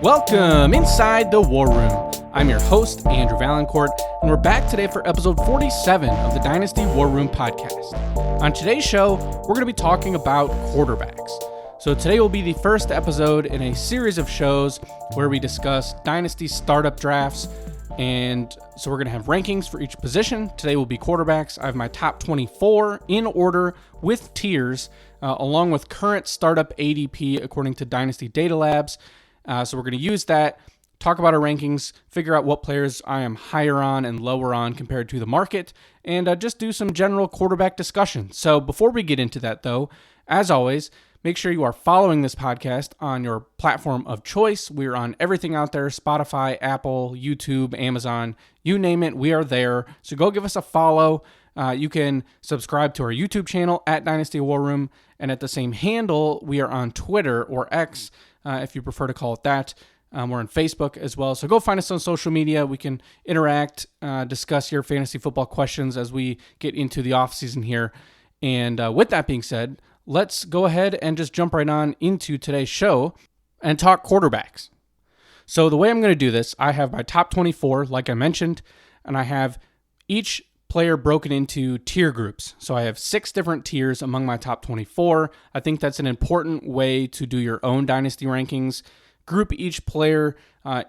Welcome inside the War Room. I'm your host, Andrew Valancourt, and we're back today for episode 47 of the Dynasty War Room podcast. On today's show, we're going to be talking about quarterbacks. So today will be the first episode in a series of shows where we discuss Dynasty startup drafts, and so we're going to have rankings for each position. Today will be quarterbacks. I have my top 24 in order with tiers, along with current startup ADP according to Dynasty Data Labs. So we're going to use that, talk about our rankings, figure out what players I am higher on and lower on compared to the market, and just do some general quarterback discussion. So before we get into that, though, as always, make sure you are following this podcast on your platform of choice. We're on everything out there: Spotify, Apple, YouTube, Amazon, you name it, we are there. So go give us a follow. You can subscribe to our YouTube channel at Dynasty War Room, and at the same handle, we are on Twitter or X, if you prefer to call it that. We're on Facebook as well. So go find us on social media. We can interact, discuss your fantasy football questions as we get into the off season here. And with that being said, let's go ahead and just jump right on into today's show and talk quarterbacks. So the way I'm going to do this, I have my top 24, like I mentioned, and I have each player broken into tier groups. So I have 6 different tiers among my top 24. I think that's an important way to do your own dynasty rankings. Group each player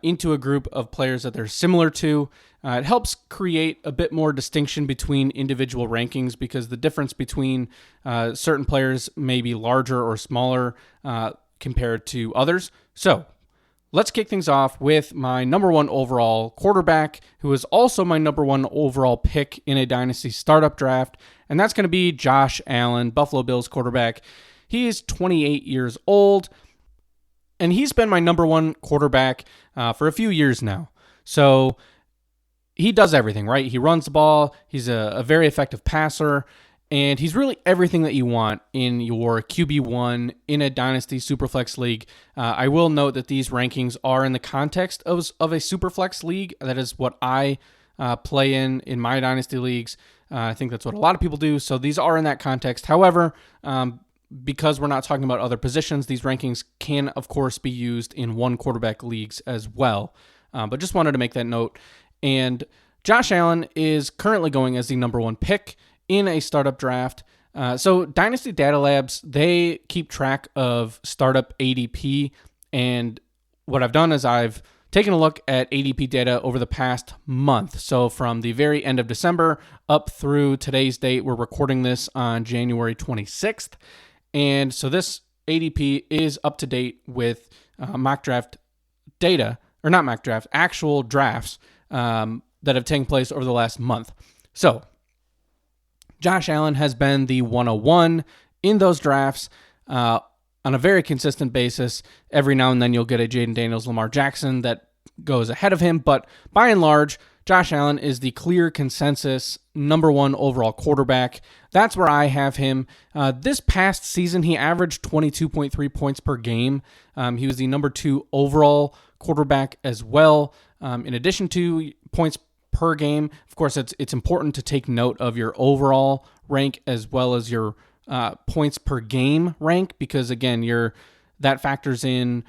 into a group of players that they're similar to. It helps create a bit more distinction between individual rankings because the difference between certain players may be larger or smaller compared to others. So let's kick things off with my number 1 overall quarterback, who is also my number 1 overall pick in a dynasty startup draft, and that's going to be Josh Allen, Buffalo Bills quarterback. He is 28 years old, and he's been my number 1 quarterback for a few years now. So he does everything, right? He runs the ball, he's a very effective passer, and he's really everything that you want in your QB1 in a Dynasty Superflex League. I will note that these rankings are in the context of a Superflex League. That is what I play in my Dynasty Leagues. I think that's what a lot of people do. So these are in that context. However, because we're not talking about other positions, these rankings can, of course, be used in one quarterback leagues as well. But just wanted to make that note. And Josh Allen is currently going as the number 1 pick in a startup draft. So Dynasty Data Labs, they keep track of startup ADP. And what I've done is I've taken a look at ADP data over the past month. So from the very end of December up through today's date, we're recording this on January 26th. And so this ADP is up to date with mock draft data, or not mock draft, actual drafts that have taken place over the last month. So Josh Allen has been the 101 in those drafts on a very consistent basis. Every now and then you'll get a Jaden Daniels, Lamar Jackson that goes ahead of him, but by and large, Josh Allen is the clear consensus number 1 overall quarterback. That's where I have him. This past season, he averaged 22.3 points per game. He was the number 2 overall quarterback as well. In addition to points per game, of course, it's important to take note of your overall rank as well as your points per game rank, because again, that factors in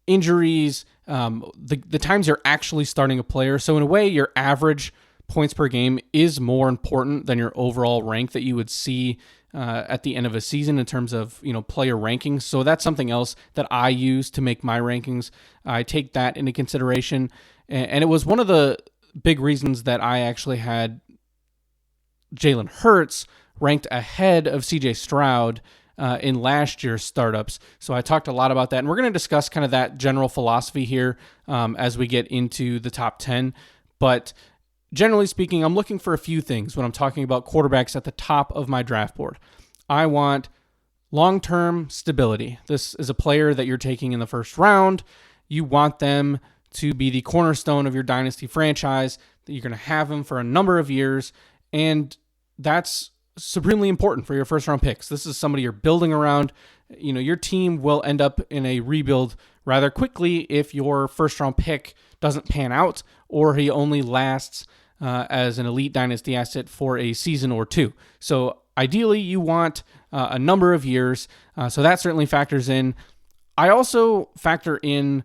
injuries, the times you're actually starting a player. So in a way, your average points per game is more important than your overall rank that you would see at the end of a season in terms of player rankings. So that's something else that I use to make my rankings. I take that into consideration, and it was one of the big reasons that I actually had Jalen Hurts ranked ahead of CJ Stroud in last year's startups. So I talked a lot about that, and we're going to discuss kind of that general philosophy here as we get into the top 10. But generally speaking, I'm looking for a few things when I'm talking about quarterbacks at the top of my draft board. I want long-term stability. This is a player that you're taking in the first round. You want them to be the cornerstone of your dynasty franchise, that you're going to have them for a number of years, and that's supremely important for your first-round picks. This is somebody you're building around. Your team will end up in a rebuild rather quickly if your first-round pick doesn't pan out or he only lasts as an elite dynasty asset for a season or two. So ideally, you want a number of years, so that certainly factors in. I also factor in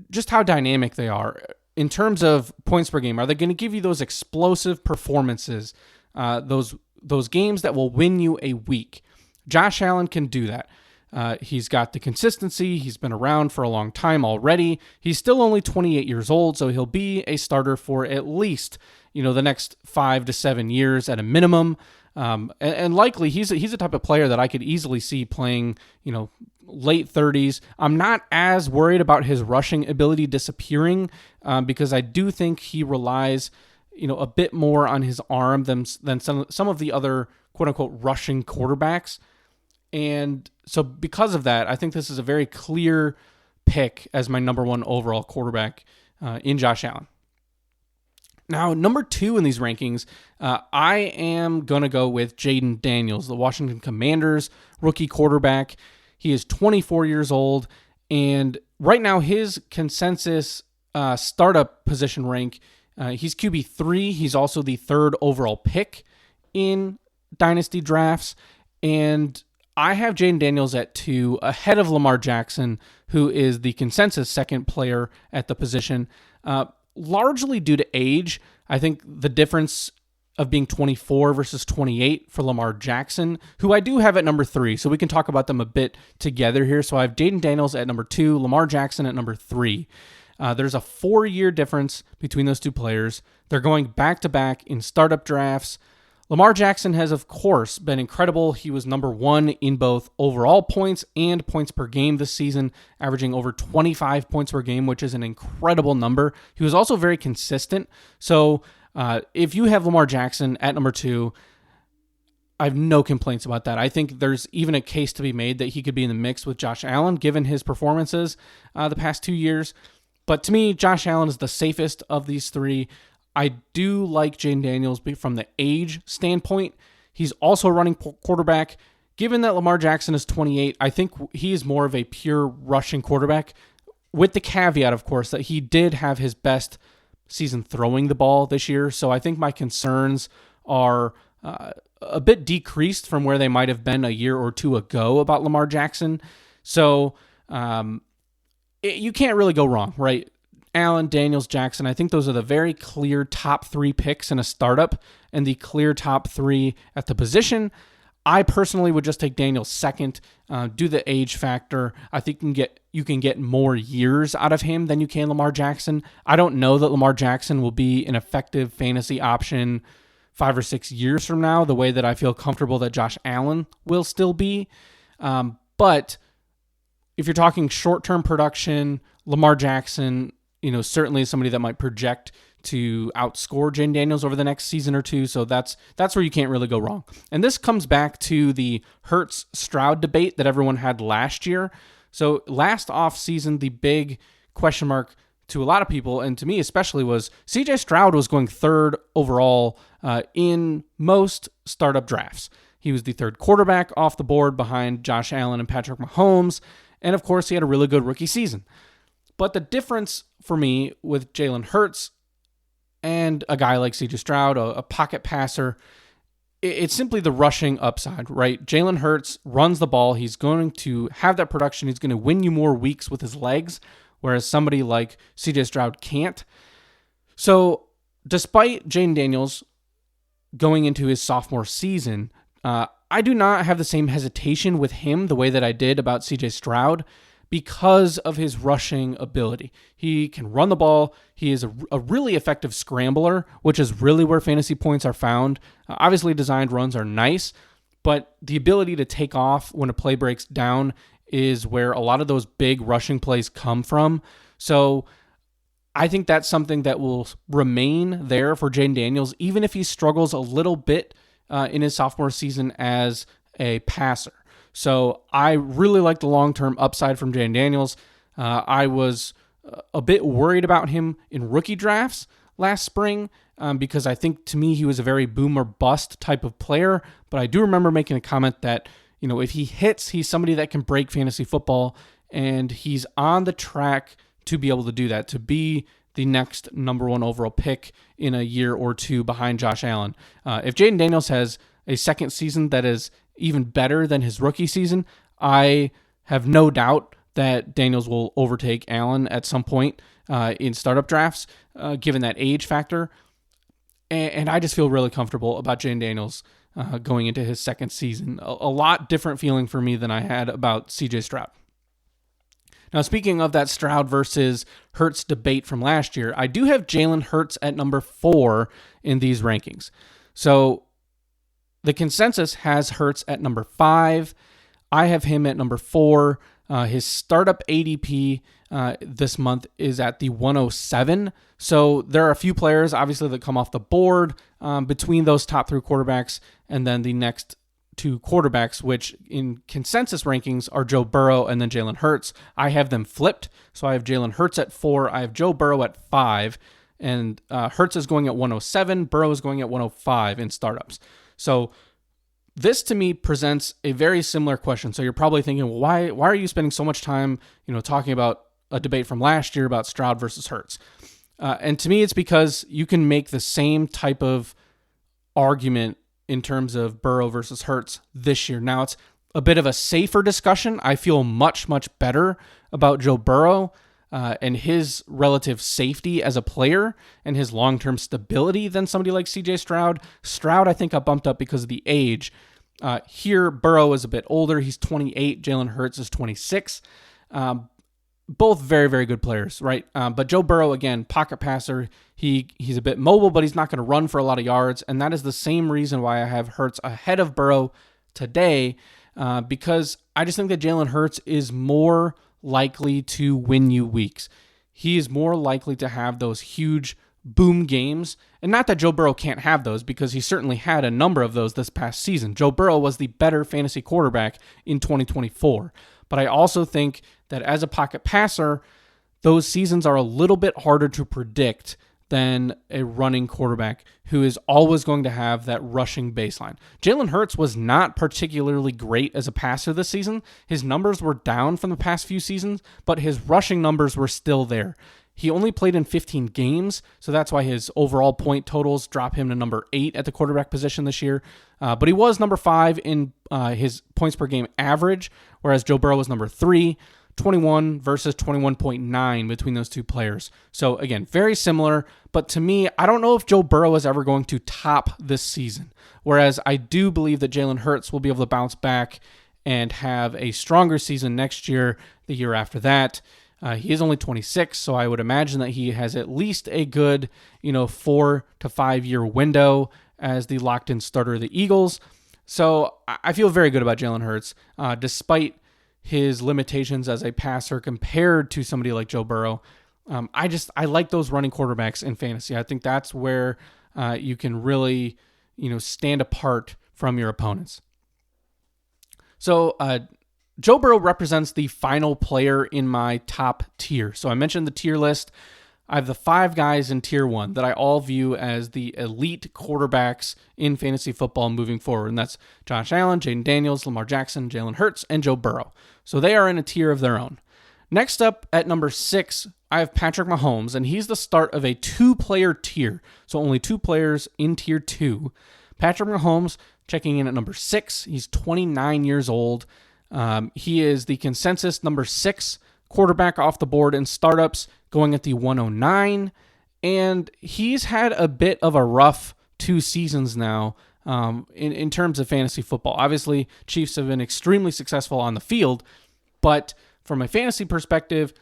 just how dynamic they are in terms of points per game. Are they going to give you those explosive performances, those games that will win you a week? Josh Allen can do that. He's got the consistency. He's been around for a long time already. He's still only 28 years old, so he'll be a starter for at least, the next 5 to 7 years at a minimum. And likely he's a type of player that I could easily see playing, late 30s. I'm not as worried about his rushing ability disappearing because I do think he relies, a bit more on his arm than some of the other quote unquote rushing quarterbacks. And so because of that, I think this is a very clear pick as my number one overall quarterback in Josh Allen. Now, number 2 in these rankings, I am going to go with Jayden Daniels, the Washington Commanders rookie quarterback. He is 24 years old, and right now his consensus startup position rank, he's QB3. He's also the 3rd overall pick in Dynasty drafts, and I have Jayden Daniels at 2, ahead of Lamar Jackson, who is the consensus 2nd player at the position, largely due to age. I think the difference of being 24 versus 28 for Lamar Jackson, who I do have at number 3, so we can talk about them a bit together here. So I have Jayden Daniels at number 2, Lamar Jackson at number 3. There's a 4-year difference between those two players. They're going back-to-back in startup drafts. Lamar Jackson has, of course, been incredible. He was number 1 in both overall points and points per game this season, averaging over 25 points per game, which is an incredible number. He was also very consistent. So if you have Lamar Jackson at number 2, I have no complaints about that. I think there's even a case to be made that he could be in the mix with Josh Allen, given his performances the past 2 years. But to me, Josh Allen is the safest of these 3. I do like Jayden Daniels from the age standpoint. He's also a running quarterback. Given that Lamar Jackson is 28, I think he is more of a pure rushing quarterback, with the caveat, of course, that he did have his best season throwing the ball this year. So I think my concerns are a bit decreased from where they might have been a year or 2 ago about Lamar Jackson. So you can't really go wrong, right? Allen, Daniels, Jackson, I think those are the very clear top 3 picks in a startup and the clear top 3 at the position. I personally would just take Daniels second, do the age factor. I think you can get more years out of him than you can Lamar Jackson. I don't know that Lamar Jackson will be an effective fantasy option 5 or 6 years from now, the way that I feel comfortable that Josh Allen will still be. But if you're talking short-term production, Lamar Jackson, certainly somebody that might project to outscore Jayden Daniels over the next season or 2. So that's where you can't really go wrong. And this comes back to the Hurts-Stroud debate that everyone had last year. So last offseason, the big question mark to a lot of people, and to me especially, was CJ Stroud was going 3rd overall in most startup drafts. He was the 3rd quarterback off the board behind Josh Allen and Patrick Mahomes. And of course, he had a really good rookie season. But the difference for me with Jalen Hurts and a guy like C.J. Stroud, a pocket passer, it's simply the rushing upside, right? Jalen Hurts runs the ball. He's going to have that production. He's going to win you more weeks with his legs, whereas somebody like C.J. Stroud can't. So despite Jayden Daniels going into his sophomore season, I do not have the same hesitation with him the way that I did about C.J. Stroud, because of his rushing ability. He can run the ball. He is a really effective scrambler, which is really where fantasy points are found. Obviously, designed runs are nice, but the ability to take off when a play breaks down is where a lot of those big rushing plays come from. So I think that's something that will remain there for Jayden Daniels, even if he struggles a little bit in his sophomore season as a passer. So I really like the long-term upside from Jayden Daniels. I was a bit worried about him in rookie drafts last spring because I think, to me, he was a very boom or bust type of player. But I do remember making a comment that, if he hits, he's somebody that can break fantasy football, and he's on the track to be able to do that, to be the next number 1 overall pick in a year or 2 behind Josh Allen. If Jayden Daniels has a second season that is even better than his rookie season, I have no doubt that Daniels will overtake Allen at some point in startup drafts, given that age factor. And I just feel really comfortable about Jane Daniels going into his second season. A lot different feeling for me than I had about CJ Stroud. Now, speaking of that Stroud versus Hurts debate from last year, I do have Jalen Hurts at number 4 in these rankings. So the consensus has Hurts at number 5. I have him at number 4. His startup ADP this month is at the 107. So there are a few players, obviously, that come off the board between those top 3 quarterbacks and then the next 2 quarterbacks, which in consensus rankings are Joe Burrow and then Jalen Hurts. I have them flipped. So I have Jalen Hurts at 4. I have Joe Burrow at 5. And Hurts is going at 107. Burrow is going at 105 in startups. So this to me presents a very similar question. So you're probably thinking, well, why are you spending so much time, talking about a debate from last year about Stroud versus Hurts? And to me, it's because you can make the same type of argument in terms of Burrow versus Hurts this year. Now, it's a bit of a safer discussion. I feel much, much better about Joe Burrow and his relative safety as a player and his long-term stability than somebody like CJ Stroud. Stroud, I think, got bumped up because of the age. Here, Burrow is a bit older. He's 28. Jalen Hurts is 26. Both very, very good players, right? But Joe Burrow, again, pocket passer. He's a bit mobile, but he's not going to run for a lot of yards. And that is the same reason why I have Hurts ahead of Burrow today, because I just think that Jalen Hurts is more likely to win you weeks. He is more likely to have those huge boom games. And not that Joe Burrow can't have those, because he certainly had a number of those this past season. Joe Burrow was the better fantasy quarterback in 2024. But I also think that as a pocket passer, those seasons are a little bit harder to predict than a running quarterback who is always going to have that rushing baseline. Jalen Hurts was not particularly great as a passer this season. His numbers were down from the past few seasons, but his rushing numbers were still there. He only played in 15 games, so that's why his overall point totals drop him to number 8 at the quarterback position this year. But he was number 5 in his points per game average, whereas Joe Burrow was number 3. 21 versus 21.9 between those two players. So again, very similar, but to me, I don't know if Joe Burrow is ever going to top this season. Whereas I do believe that Jalen Hurts will be able to bounce back and have a stronger season next year, the year after that. He is only 26, so I would imagine that he has at least a good, 4 to 5 year window as the locked-in starter of the Eagles. So I feel very good about Jalen Hurts, despite his limitations as a passer compared to somebody like Joe Burrow. I like those running quarterbacks in fantasy. I think that's where you can really, stand apart from your opponents. So Joe Burrow represents the final player in my top tier. So I mentioned the tier list. I have the 5 guys in tier 1 that I all view as the elite quarterbacks in fantasy football moving forward. And that's Josh Allen, Jaden Daniels, Lamar Jackson, Jalen Hurts, and Joe Burrow. So they are in a tier of their own. Next up at number 6, I have Patrick Mahomes, and he's the start of a 2-player tier. So only 2 players in tier 2. Patrick Mahomes checking in at number 6. He's 29 years old. He is the consensus number 6 quarterback off the board in startups, going at the 109. And he's had a bit of a rough 2 seasons now in terms of fantasy football. Obviously, Chiefs have been extremely successful on the field, but from a fantasy perspective,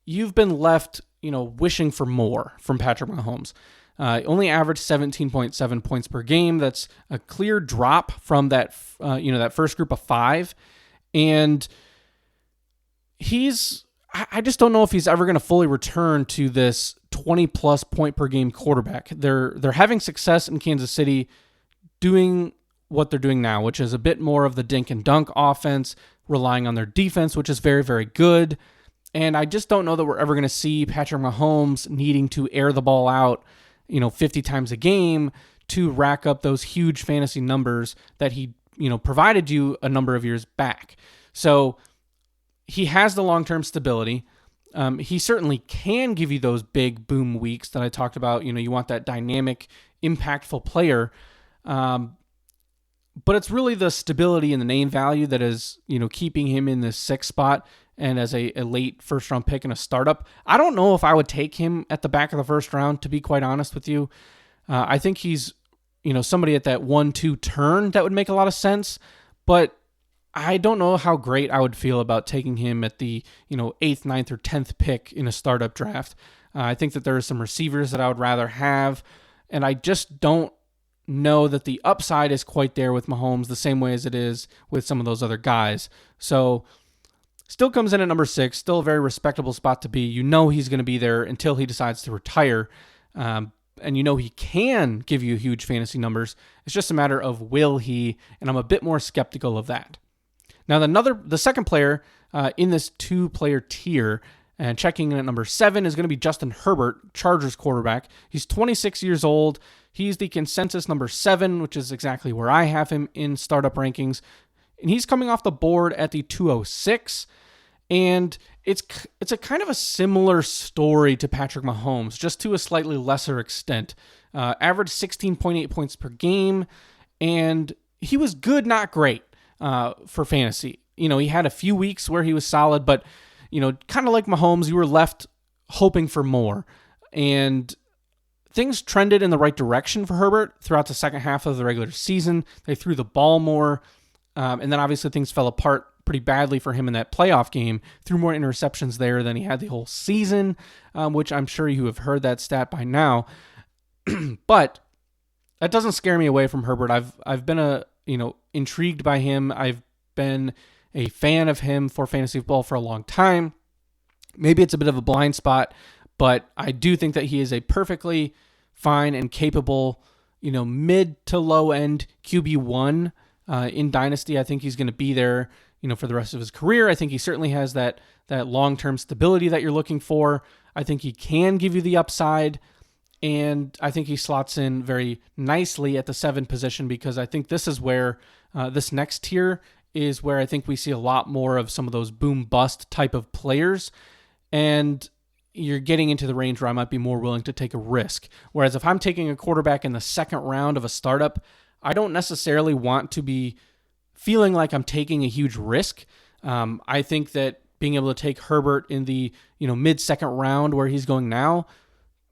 you've been left, wishing for more from Patrick Mahomes. Only averaged 17.7 points per game. That's a clear drop from that, that first group of 5. And I just don't know if he's ever going to fully return to this 20-plus point per game quarterback. They're having success in Kansas City doing what they're doing now, which is a bit more of the dink and dunk offense, relying on their defense, which is very, very good. And I just don't know that we're ever going to see Patrick Mahomes needing to air the ball out, 50 times a game to rack up those huge fantasy numbers that he, provided you a number of years back. So he has the long-term stability. He certainly can give you those big boom weeks that I talked about. You want that dynamic, impactful player. But it's really the stability and the name value that is, keeping him in the 6th spot and as a late first round pick in a startup. I don't know if I would take him at the back of the first round, to be quite honest with you. I think he's, somebody at that 1-2 turn that would make a lot of sense, but I don't know how great I would feel about taking him at the, 8th, 9th, or 10th pick in a startup draft. I think that there are some receivers that I would rather have, and I just don't know that the upside is quite there with Mahomes the same way as it is with some of those other guys. So still comes in at number 6, still a very respectable spot to be. He's going to be there until he decides to retire. And he can give you huge fantasy numbers. It's just a matter of will he, and I'm a bit more skeptical of that. Now, the second player in this 2-player tier, and checking in at number 7, is going to be Justin Herbert, Chargers quarterback. He's 26 years old. He's the consensus number 7, which is exactly where I have him in startup rankings. And he's coming off the board at the 206. And it's a kind of a similar story to Patrick Mahomes, just to a slightly lesser extent. Averaged 16.8 points per game, and he was good, not great for fantasy. He had a few weeks where he was solid, but kind of like Mahomes, you were left hoping for more. And things trended in the right direction for Herbert throughout the second half of the regular season. They threw the ball more, and then obviously things fell apart pretty badly for him in that playoff game. Threw more interceptions there than he had the whole season, which I'm sure you have heard that stat by now. But that doesn't scare me away from Herbert. I've been intrigued by him. I've been a fan of him for fantasy football for a long time. Maybe it's a bit of a blind spot, but I do think that he is a perfectly fine and capable, mid to low end QB1 in Dynasty. I think he's going to be there, for the rest of his career. I think he certainly has that long-term stability that you're looking for. I think he can give you the upside, and I think he slots in very nicely at the 7 position, because I think this is where this next tier is where I think we see a lot more of some of those boom-bust type of players, and you're getting into the range where I might be more willing to take a risk. Whereas if I'm taking a quarterback in the second round of a startup, I don't necessarily want to be feeling like I'm taking a huge risk. I think that being able to take Herbert in the mid-second round where he's going now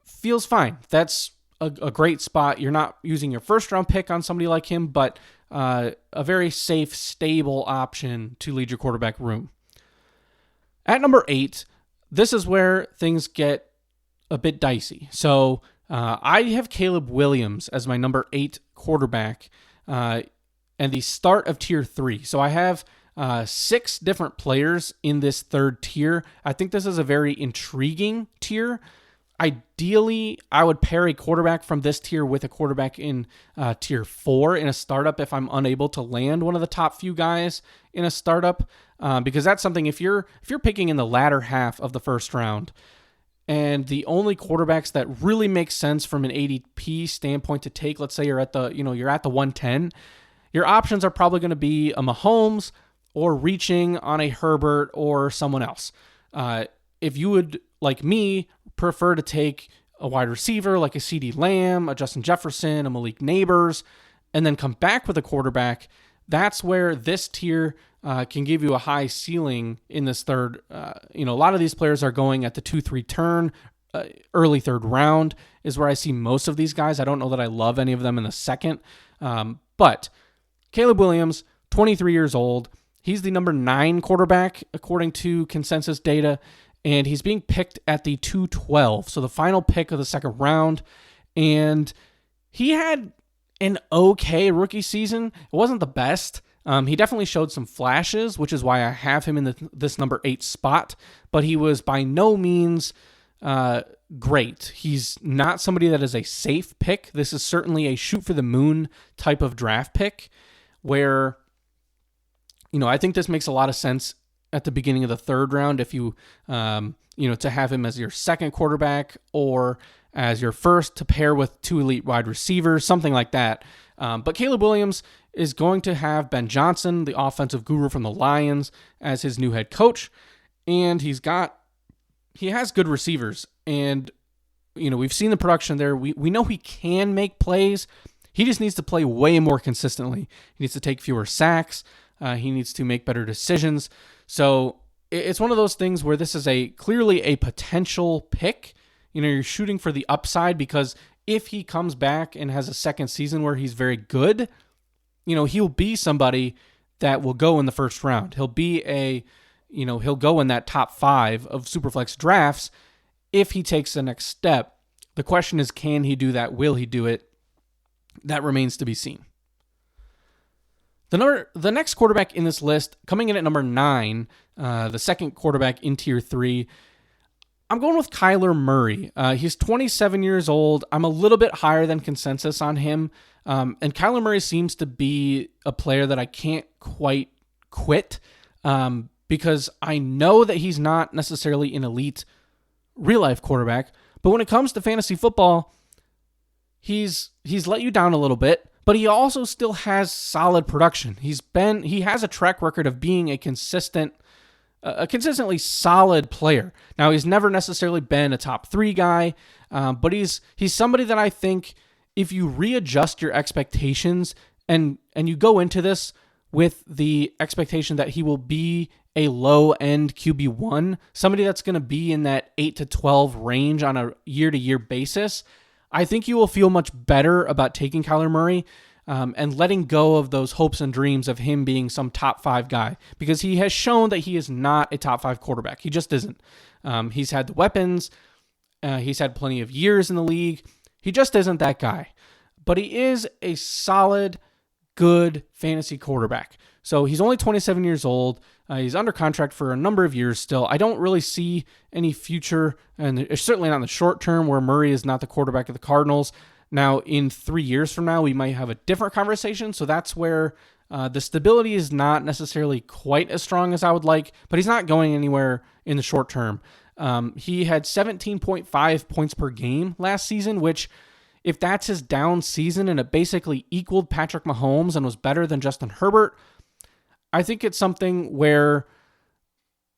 feels fine. That's a great spot. You're not using your first-round pick on somebody like him, but a very safe, stable option to lead your quarterback room. At number 8, this is where things get a bit dicey. So I have Caleb Williams as my number 8 quarterback and the start of tier 3. So I have 6 different players in this third tier. I think this is a very intriguing tier. Ideally, I would pair a quarterback from this tier with a quarterback in tier 4 in a startup if I'm unable to land one of the top few guys in a startup, because that's something, if you're picking in the latter half of the first round, and the only quarterbacks that really make sense from an ADP standpoint to take, let's say you're at the 110, your options are probably going to be a Mahomes or reaching on a Herbert or someone else. If you would, like me, prefer to take a wide receiver like a CD Lamb, a Justin Jefferson, a Malik Neighbors, and then come back with a quarterback, that's where this tier can give you a high ceiling in this third. A lot of these players are going at the 2-3 turn, early third round is where I see most of these guys. I don't know that I love any of them in the second, but Caleb Williams, 23 years old. He's the number 9 quarterback according to consensus data, and he's being picked at the 212, so the final pick of the second round. And he had an okay rookie season. It wasn't the best. He definitely showed some flashes, which is why I have him in this number 8 spot, but he was by no means great. He's not somebody that is a safe pick. This is certainly a shoot for the moon type of draft pick where, I think this makes a lot of sense at the beginning of the third round if you, to have him as your second quarterback or as your first to pair with 2 elite wide receivers, something like that. But Caleb Williams is going to have Ben Johnson, the offensive guru from the Lions, as his new head coach. And he has good receivers. And, we've seen the production there. We know he can make plays. He just needs to play way more consistently. He needs to take fewer sacks. He needs to make better decisions. So it's one of those things where this is clearly a potential pick. You're shooting for the upside because if he comes back and has a second season where he's very good, he'll be somebody that will go in the first round. He'll be he'll go in that top 5 of Superflex drafts if he takes the next step. The question is, can he do that? Will he do it? That remains to be seen. The next quarterback in this list, coming in at number 9, the second quarterback in tier 3, I'm going with Kyler Murray. He's 27 years old. I'm a little bit higher than consensus on him. And Kyler Murray seems to be a player that I can't quite quit because I know that he's not necessarily an elite real-life quarterback. But when it comes to fantasy football, he's let you down a little bit, but he also still has solid production. He has a track record of being a consistently solid player. Now, he's never necessarily been a top 3 guy, but he's somebody that I think if you readjust your expectations and you go into this with the expectation that he will be a low-end QB1, somebody that's going to be in that 8 to 12 range on a year-to-year basis, I think you will feel much better about taking Kyler Murray and letting go of those hopes and dreams of him being some top 5 guy, because he has shown that he is not a top 5 quarterback. He just isn't. He's had the weapons. He's had plenty of years in the league. He just isn't that guy. But he is a solid, good fantasy quarterback. So he's only 27 years old. He's under contract for a number of years still. I don't really see any future, and certainly not in the short term, where Murray is not the quarterback of the Cardinals. Now, in 3 years from now, we might have a different conversation. So that's where the stability is not necessarily quite as strong as I would like, but he's not going anywhere in the short term. He had 17.5 points per game last season, which, if that's his down season and it basically equaled Patrick Mahomes and was better than Justin Herbert, I think it's something where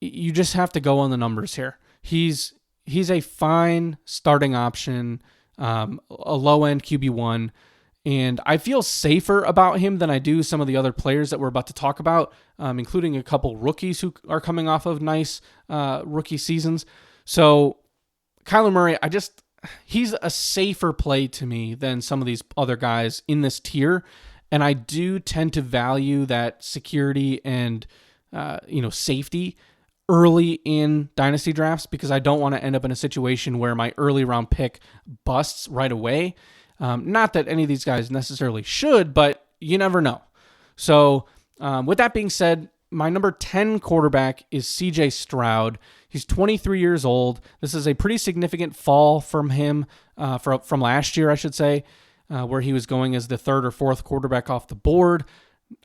you just have to go on the numbers here. He's a fine starting option, a low-end QB1, and I feel safer about him than I do some of the other players that we're about to talk about, including a couple rookies who are coming off of nice rookie seasons. So Kyler Murray, he's a safer play to me than some of these other guys in this tier. And I do tend to value that security and, safety early in dynasty drafts, because I don't want to end up in a situation where my early round pick busts right away. Not that any of these guys necessarily should, but you never know. So with that being said, my number 10 quarterback is CJ Stroud. He's 23 years old. This is a pretty significant fall from him, from last year, I should say, where he was going as the 3rd or 4th quarterback off the board.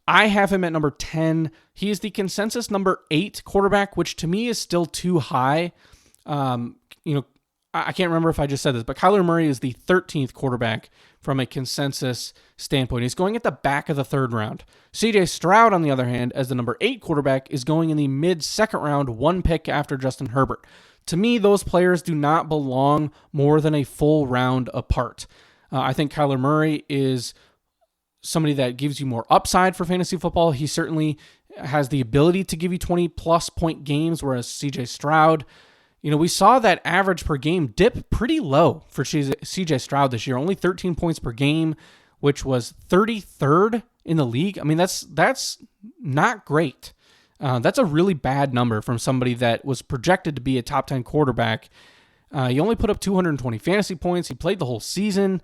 I have him at number 10. He is the consensus number 8 quarterback, which to me is still too high. I can't remember if I just said this, but Kyler Murray is the 13th quarterback from a consensus standpoint. He's going at the back of the 3rd round. CJ Stroud, on the other hand, as the number 8 quarterback, is going in the mid-2nd round, 1 pick after Justin Herbert. To me, those players do not belong more than a full round apart. I think Kyler Murray is somebody that gives you more upside for fantasy football. He certainly has the ability to give you 20-plus point games, whereas CJ Stroud, we saw that average per game dip pretty low for CJ Stroud this year, only 13 points per game, which was 33rd in the league. I mean, that's not great. That's a really bad number from somebody that was projected to be a top 10 quarterback. He only put up 220 fantasy points. He played the whole season.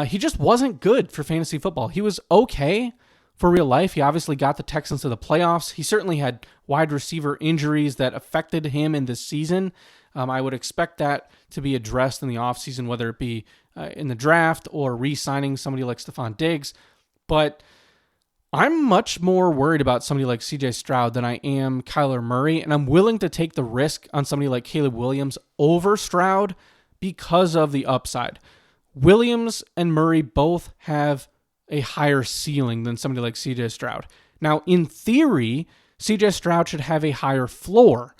He just wasn't good for fantasy football. He was okay for real life. He obviously got the Texans to the playoffs. He certainly had wide receiver injuries that affected him in this season. I would expect that to be addressed in the offseason, whether it be in the draft or re-signing somebody like Stephon Diggs. But I'm much more worried about somebody like CJ Stroud than I am Kyler Murray, and I'm willing to take the risk on somebody like Caleb Williams over Stroud because of the upside. Williams and Murray both have a higher ceiling than somebody like CJ Stroud. Now, in theory, CJ Stroud should have a higher floor,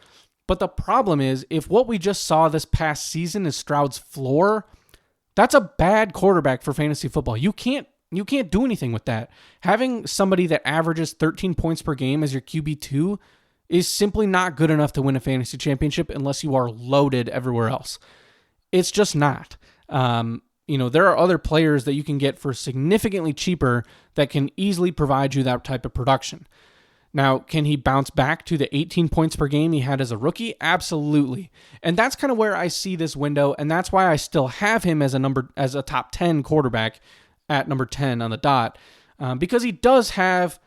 but the problem is, if what we just saw this past season is Stroud's floor, that's a bad quarterback for fantasy football. You can't do anything with that. Having somebody that averages 13 points per game as your QB2 is simply not good enough to win a fantasy championship unless you are loaded everywhere else. It's just not. There are other players that you can get for significantly cheaper that can easily provide you that type of production. Now, can he bounce back to the 18 points per game he had as a rookie? Absolutely. And that's kind of where I see this window, and that's why I still have him as a top 10 quarterback at number 10 on the dot, because he does have,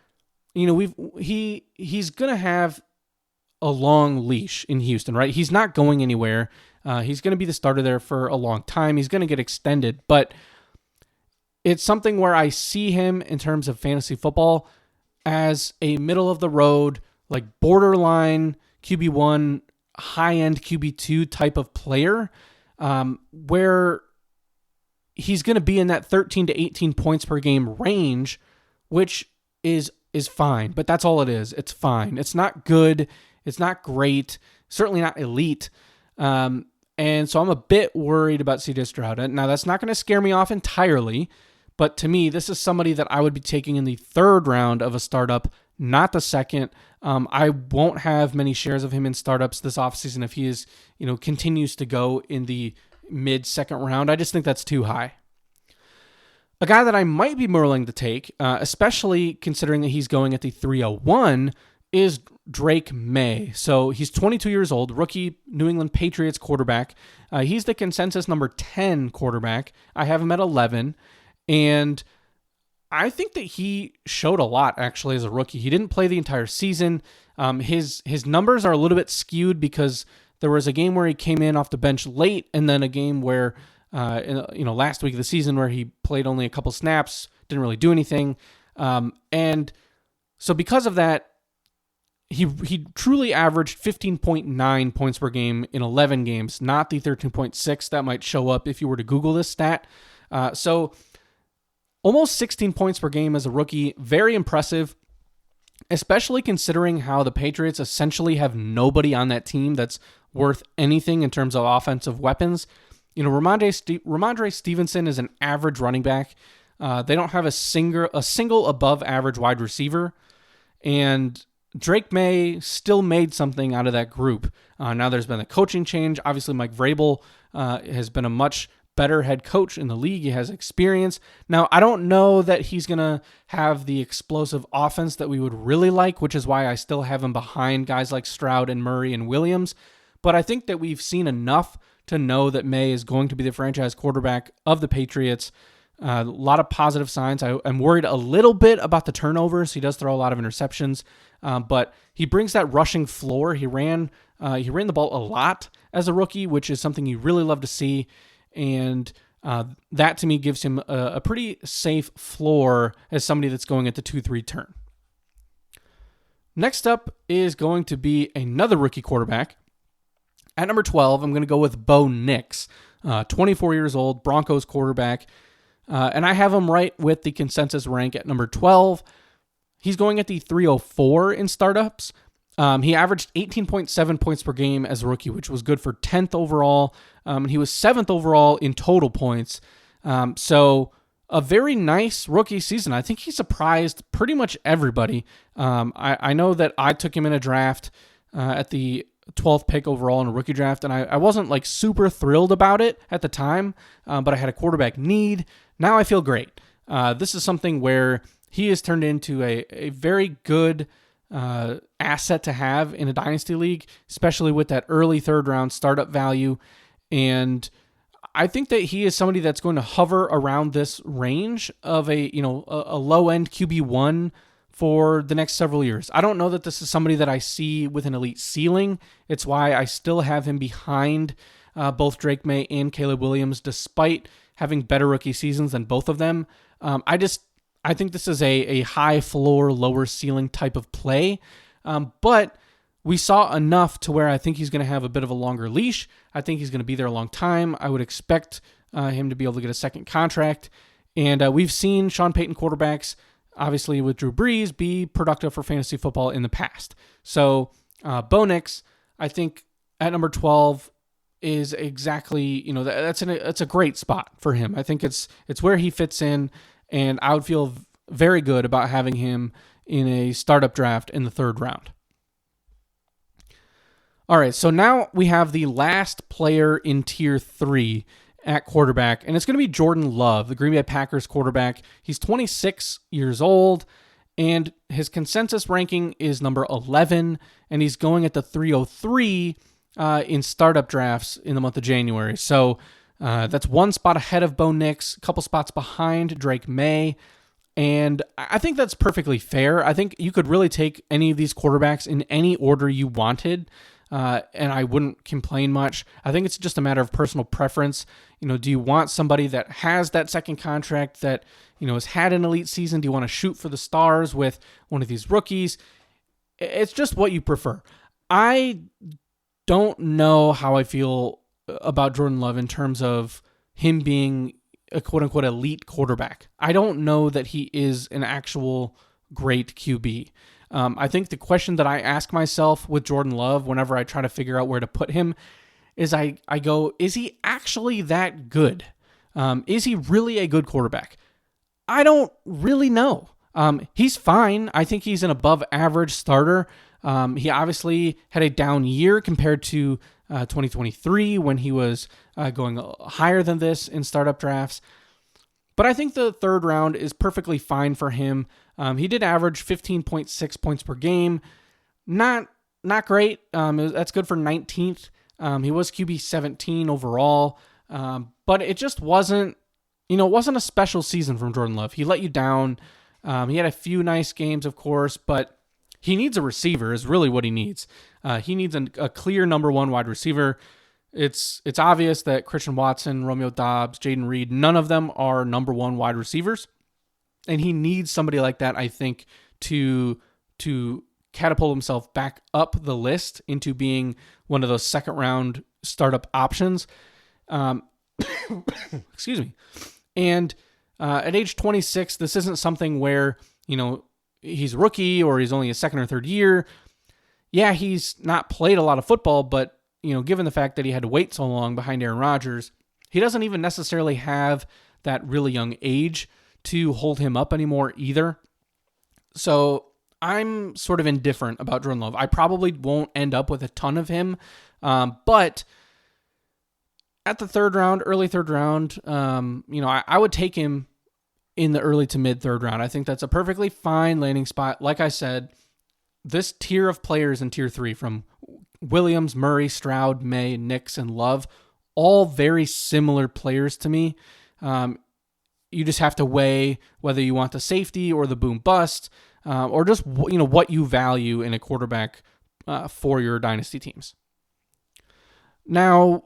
he's going to have a long leash in Houston, right? He's not going anywhere. He's going to be the starter there for a long time. He's going to get extended, but it's something where I see him in terms of fantasy football as a middle of the road, like borderline QB1, high-end QB2 type of player, where he's going to be in that 13 to 18 points per game range, which is fine, but that's all it is. It's fine. It's not good. It's not great. Certainly not elite. And so I'm a bit worried about C.J. Stroud. Now, that's not going to scare me off entirely, but to me, this is somebody that I would be taking in the third round of a startup, not the second. I won't have many shares of him in startups this offseason if he is, continues to go in the mid-second round. I just think that's too high. A guy that I might be more willing to take, especially considering that he's going at the 301, is Drake May. So he's 22 years old, rookie New England Patriots quarterback. He's the consensus number 10 quarterback. I have him at 11, and I think that he showed a lot actually as a rookie. He didn't play the entire season. His numbers are a little bit skewed because there was a game where he came in off the bench late, and then a game where last week of the season where he played only a couple snaps, didn't really do anything. And so because of that, he truly averaged 15.9 points per game in 11 games, not the 13.6 that might show up if you were to Google this stat. So almost 16 points per game as a rookie, very impressive, especially considering how the Patriots essentially have nobody on that team that's worth anything in terms of offensive weapons. Ramondre Stevenson is an average running back. They don't have a single above average wide receiver, and Drake May still made something out of that group. Now there's been a coaching change. Obviously, Mike Vrabel has been a much better head coach in the league. He has experience. Now, I don't know that he's going to have the explosive offense that we would really like, which is why I still have him behind guys like Stroud and Murray and Williams. But I think that we've seen enough to know that May is going to be the franchise quarterback of the Patriots. A lot of positive signs. I'm worried a little bit about the turnovers. He does throw a lot of interceptions, but he brings that rushing floor. He ran the ball a lot as a rookie, which is something you really love to see, and that to me gives him a pretty safe floor as somebody that's going at the 2-3 turn. Next up is going to be another rookie quarterback. At number 12, I'm going to go with Bo Nix, 24 years old, Broncos quarterback. And I have him right with the consensus rank at number 12. He's going at the 304 in startups. He averaged 18.7 points per game as a rookie, which was good for 10th overall. He was 7th overall in total points. So a very nice rookie season. I think he surprised pretty much everybody. I know that I took him in a draft at the 12th pick overall in a rookie draft, and I wasn't like super thrilled about it at the time, but I had a quarterback need. Now I feel great. This is something where he has turned into a very good asset to have in a dynasty league, especially with that early third round startup value. And I think that he is somebody that's going to hover around this range of a low end QB1 for the next several years. I don't know that this is somebody that I see with an elite ceiling. It's why I still have him behind both Drake May and Caleb Williams, despite having better rookie seasons than both of them. I think this is a high floor, lower ceiling type of play. But we saw enough to where I think he's going to have a bit of a longer leash. I think he's going to be there a long time. I would expect him to be able to get a second contract. And we've seen Sean Payton quarterbacks, obviously with Drew Brees, be productive for fantasy football in the past. So Bo Nix, I think at number 12 is exactly, that's a great spot for him. I think it's where he fits in, and I would feel very good about having him in a startup draft in the third round. All right, so now we have the last player in tier 3 at quarterback, and it's going to be Jordan Love, the Green Bay Packers quarterback. He's 26 years old, and his consensus ranking is number 11, and he's going at the 303 in startup drafts in the month of January. So that's one spot ahead of Bo Nix, a couple spots behind Drake May, and I think that's perfectly fair. I think you could really take any of these quarterbacks in any order you wanted, and I wouldn't complain much. I think it's just a matter of personal preference. Do you want somebody that has that second contract, that has had an elite season? Do you want to shoot for the stars with one of these rookies? It's just what you prefer. I don't know how I feel about Jordan Love in terms of him being a quote-unquote elite quarterback. I don't know that he is an actual great QB. I think the question that I ask myself with Jordan Love whenever I try to figure out where to put him is I go, is he actually that good? Is he really a good quarterback? I don't really know. He's fine. I think he's an above average starter. He obviously had a down year compared to 2023 when he was going higher than this in startup drafts. But I think the third round is perfectly fine for him. He did average 15.6 points per game. Not great. That's good for 19th. He was QB 17 overall. But it just wasn't a special season from Jordan Love. He let you down. He had a few nice games, of course, but he needs a receiver is really what he needs. He needs a clear number one wide receiver. It's obvious that Christian Watson, Romeo Doubs, Jaden Reed, none of them are number one wide receivers. And he needs somebody like that, I think, to catapult himself back up the list into being one of those second round startup options. Excuse me. And at age 26, this isn't something where, he's a rookie or he's only a second or third year. Yeah, he's not played a lot of football, but given the fact that he had to wait so long behind Aaron Rodgers, he doesn't even necessarily have that really young age to hold him up anymore either. So I'm sort of indifferent about Jordan Love. I probably won't end up with a ton of him, but at the third round, early third round, I would take him in the early to mid third round. I think that's a perfectly fine landing spot. Like I said, this tier of players in tier 3 from Williams, Murray, Stroud, May, Nix, and Love, all very similar players to me. You just have to weigh whether you want the safety or the boom bust, or just what you value in a quarterback for your dynasty teams. Now,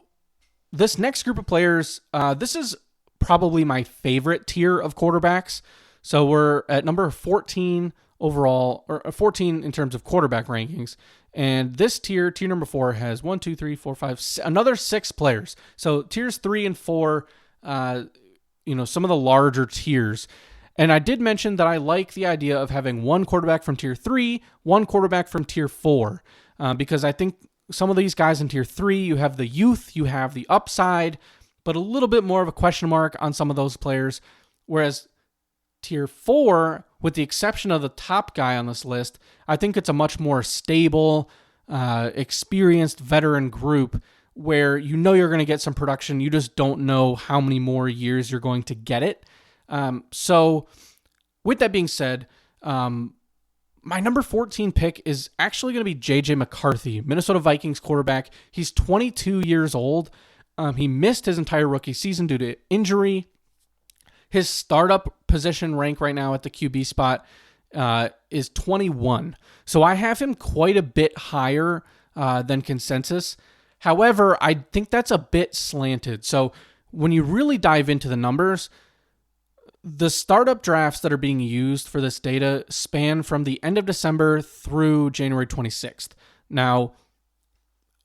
this next group of players, this is probably my favorite tier of quarterbacks. So we're at number 14 overall, or 14 in terms of quarterback rankings. And this tier number 4, has 1, 2, 3, 4, 5, another 6 players. So tiers 3 and 4, some of the larger tiers. And I did mention that I like the idea of having one quarterback from tier 3, one quarterback from tier 4, because I think some of these guys in tier 3, you have the youth, you have the upside, but a little bit more of a question mark on some of those players. Whereas tier 4, with the exception of the top guy on this list, I think it's a much more stable, experienced veteran group where you're going to get some production. You just don't know how many more years you're going to get it. So with that being said, my number 14 pick is actually going to be J.J. McCarthy, Minnesota Vikings quarterback. He's 22 years old. He missed his entire rookie season due to injury. His startup position rank right now at the QB spot is 21. So I have him quite a bit higher than consensus. However, I think that's a bit slanted. So when you really dive into the numbers, the startup drafts that are being used for this data span from the end of December through January 26th. Now,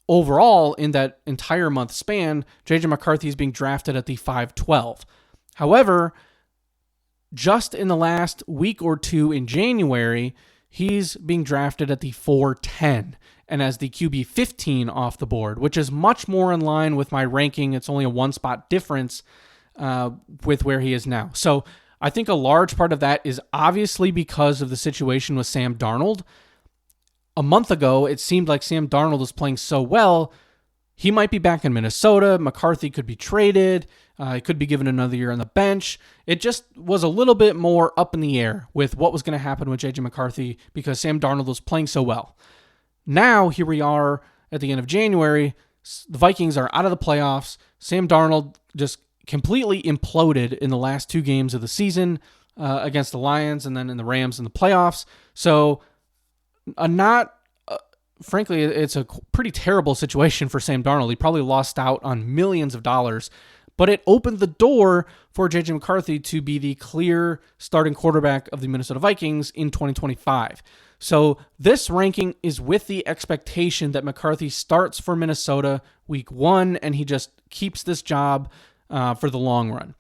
overall, in that entire month span, J.J. McCarthy is being drafted at the 512. However, just in the last week or two in January, he's being drafted at the 410 and as the QB 15 off the board, which is much more in line with my ranking. It's only a one spot difference with where he is now. So I think a large part of that is obviously because of the situation with Sam Darnold. a month ago, it seemed like Sam Darnold was playing so well, he might be back in Minnesota. McCarthy could be traded. He could be given another year on the bench. It just was a little bit more up in the air with what was going to happen with J.J. McCarthy because Sam Darnold was playing so well. Now, here we are at the end of January. The Vikings are out of the playoffs. Sam Darnold just completely imploded in the last 2 games of the season against the Lions and then in the Rams in the playoffs. So, frankly, it's a pretty terrible situation for Sam Darnold. He probably lost out on millions of dollars, but it opened the door for J.J. McCarthy to be the clear starting quarterback of the Minnesota Vikings in 2025. So this ranking is with the expectation that McCarthy starts for Minnesota week 1 and he just keeps this job for the long run.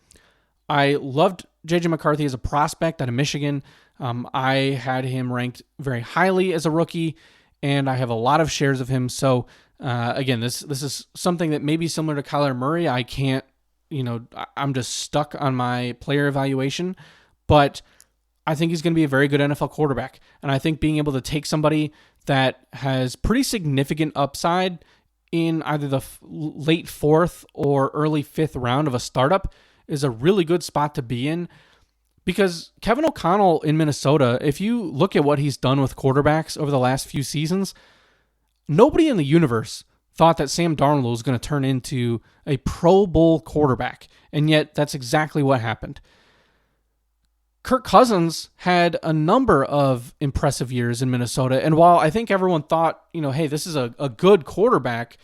I loved J.J. McCarthy as a prospect out of Michigan. I had him ranked very highly as a rookie, and I have a lot of shares of him. So again, this is something that may be similar to Kyler Murray. I can't, I'm just stuck on my player evaluation, but I think he's going to be a very good NFL quarterback. And I think being able to take somebody that has pretty significant upside in either the late 4th or early 5th round of a startup is a really good spot to be in. Because Kevin O'Connell in Minnesota, if you look at what he's done with quarterbacks over the last few seasons, nobody in the universe thought that Sam Darnold was going to turn into a Pro Bowl quarterback. And yet that's exactly what happened. Kirk Cousins had a number of impressive years in Minnesota. And while I think everyone thought, hey, this is a good quarterback,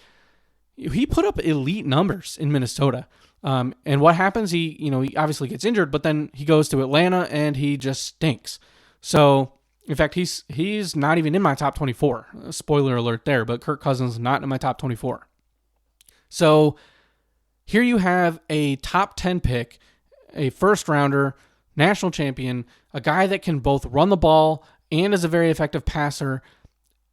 he put up elite numbers in Minnesota. And what happens? He obviously gets injured, but then he goes to Atlanta and he just stinks. So, in fact, he's not even in my top 24. Spoiler alert there, but Kirk Cousins is not in my top 24. So, here you have a top 10 pick, a first rounder, national champion, a guy that can both run the ball and is a very effective passer.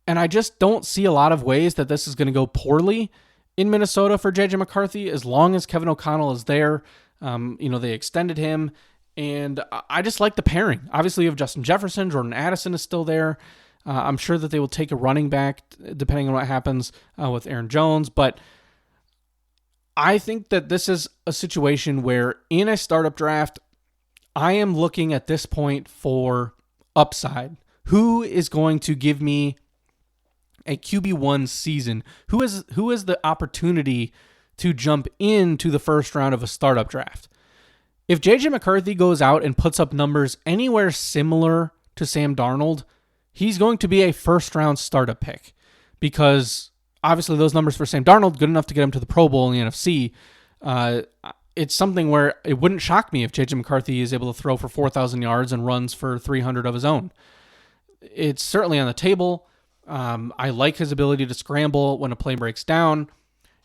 And I just don't see a lot of ways that this is going to go poorly in Minnesota for J.J. McCarthy, as long as Kevin O'Connell is there. They extended him, and I just like the pairing. Obviously, you have Justin Jefferson. Jordan Addison is still there. I'm sure that they will take a running back, depending on what happens with Aaron Jones, but I think that this is a situation where in a startup draft, I am looking at this point for upside. Who is going to give me a QB1 season? Who is the opportunity to jump into the first round of a startup draft? If J.J. McCarthy goes out and puts up numbers anywhere similar to Sam Darnold, he's going to be a first round startup pick, because obviously those numbers for Sam Darnold, good enough to get him to the Pro Bowl in the NFC. It's something where it wouldn't shock me if J.J. McCarthy is able to throw for 4,000 yards and runs for 300 of his own. It's certainly on the table. I like his ability to scramble when a play breaks down.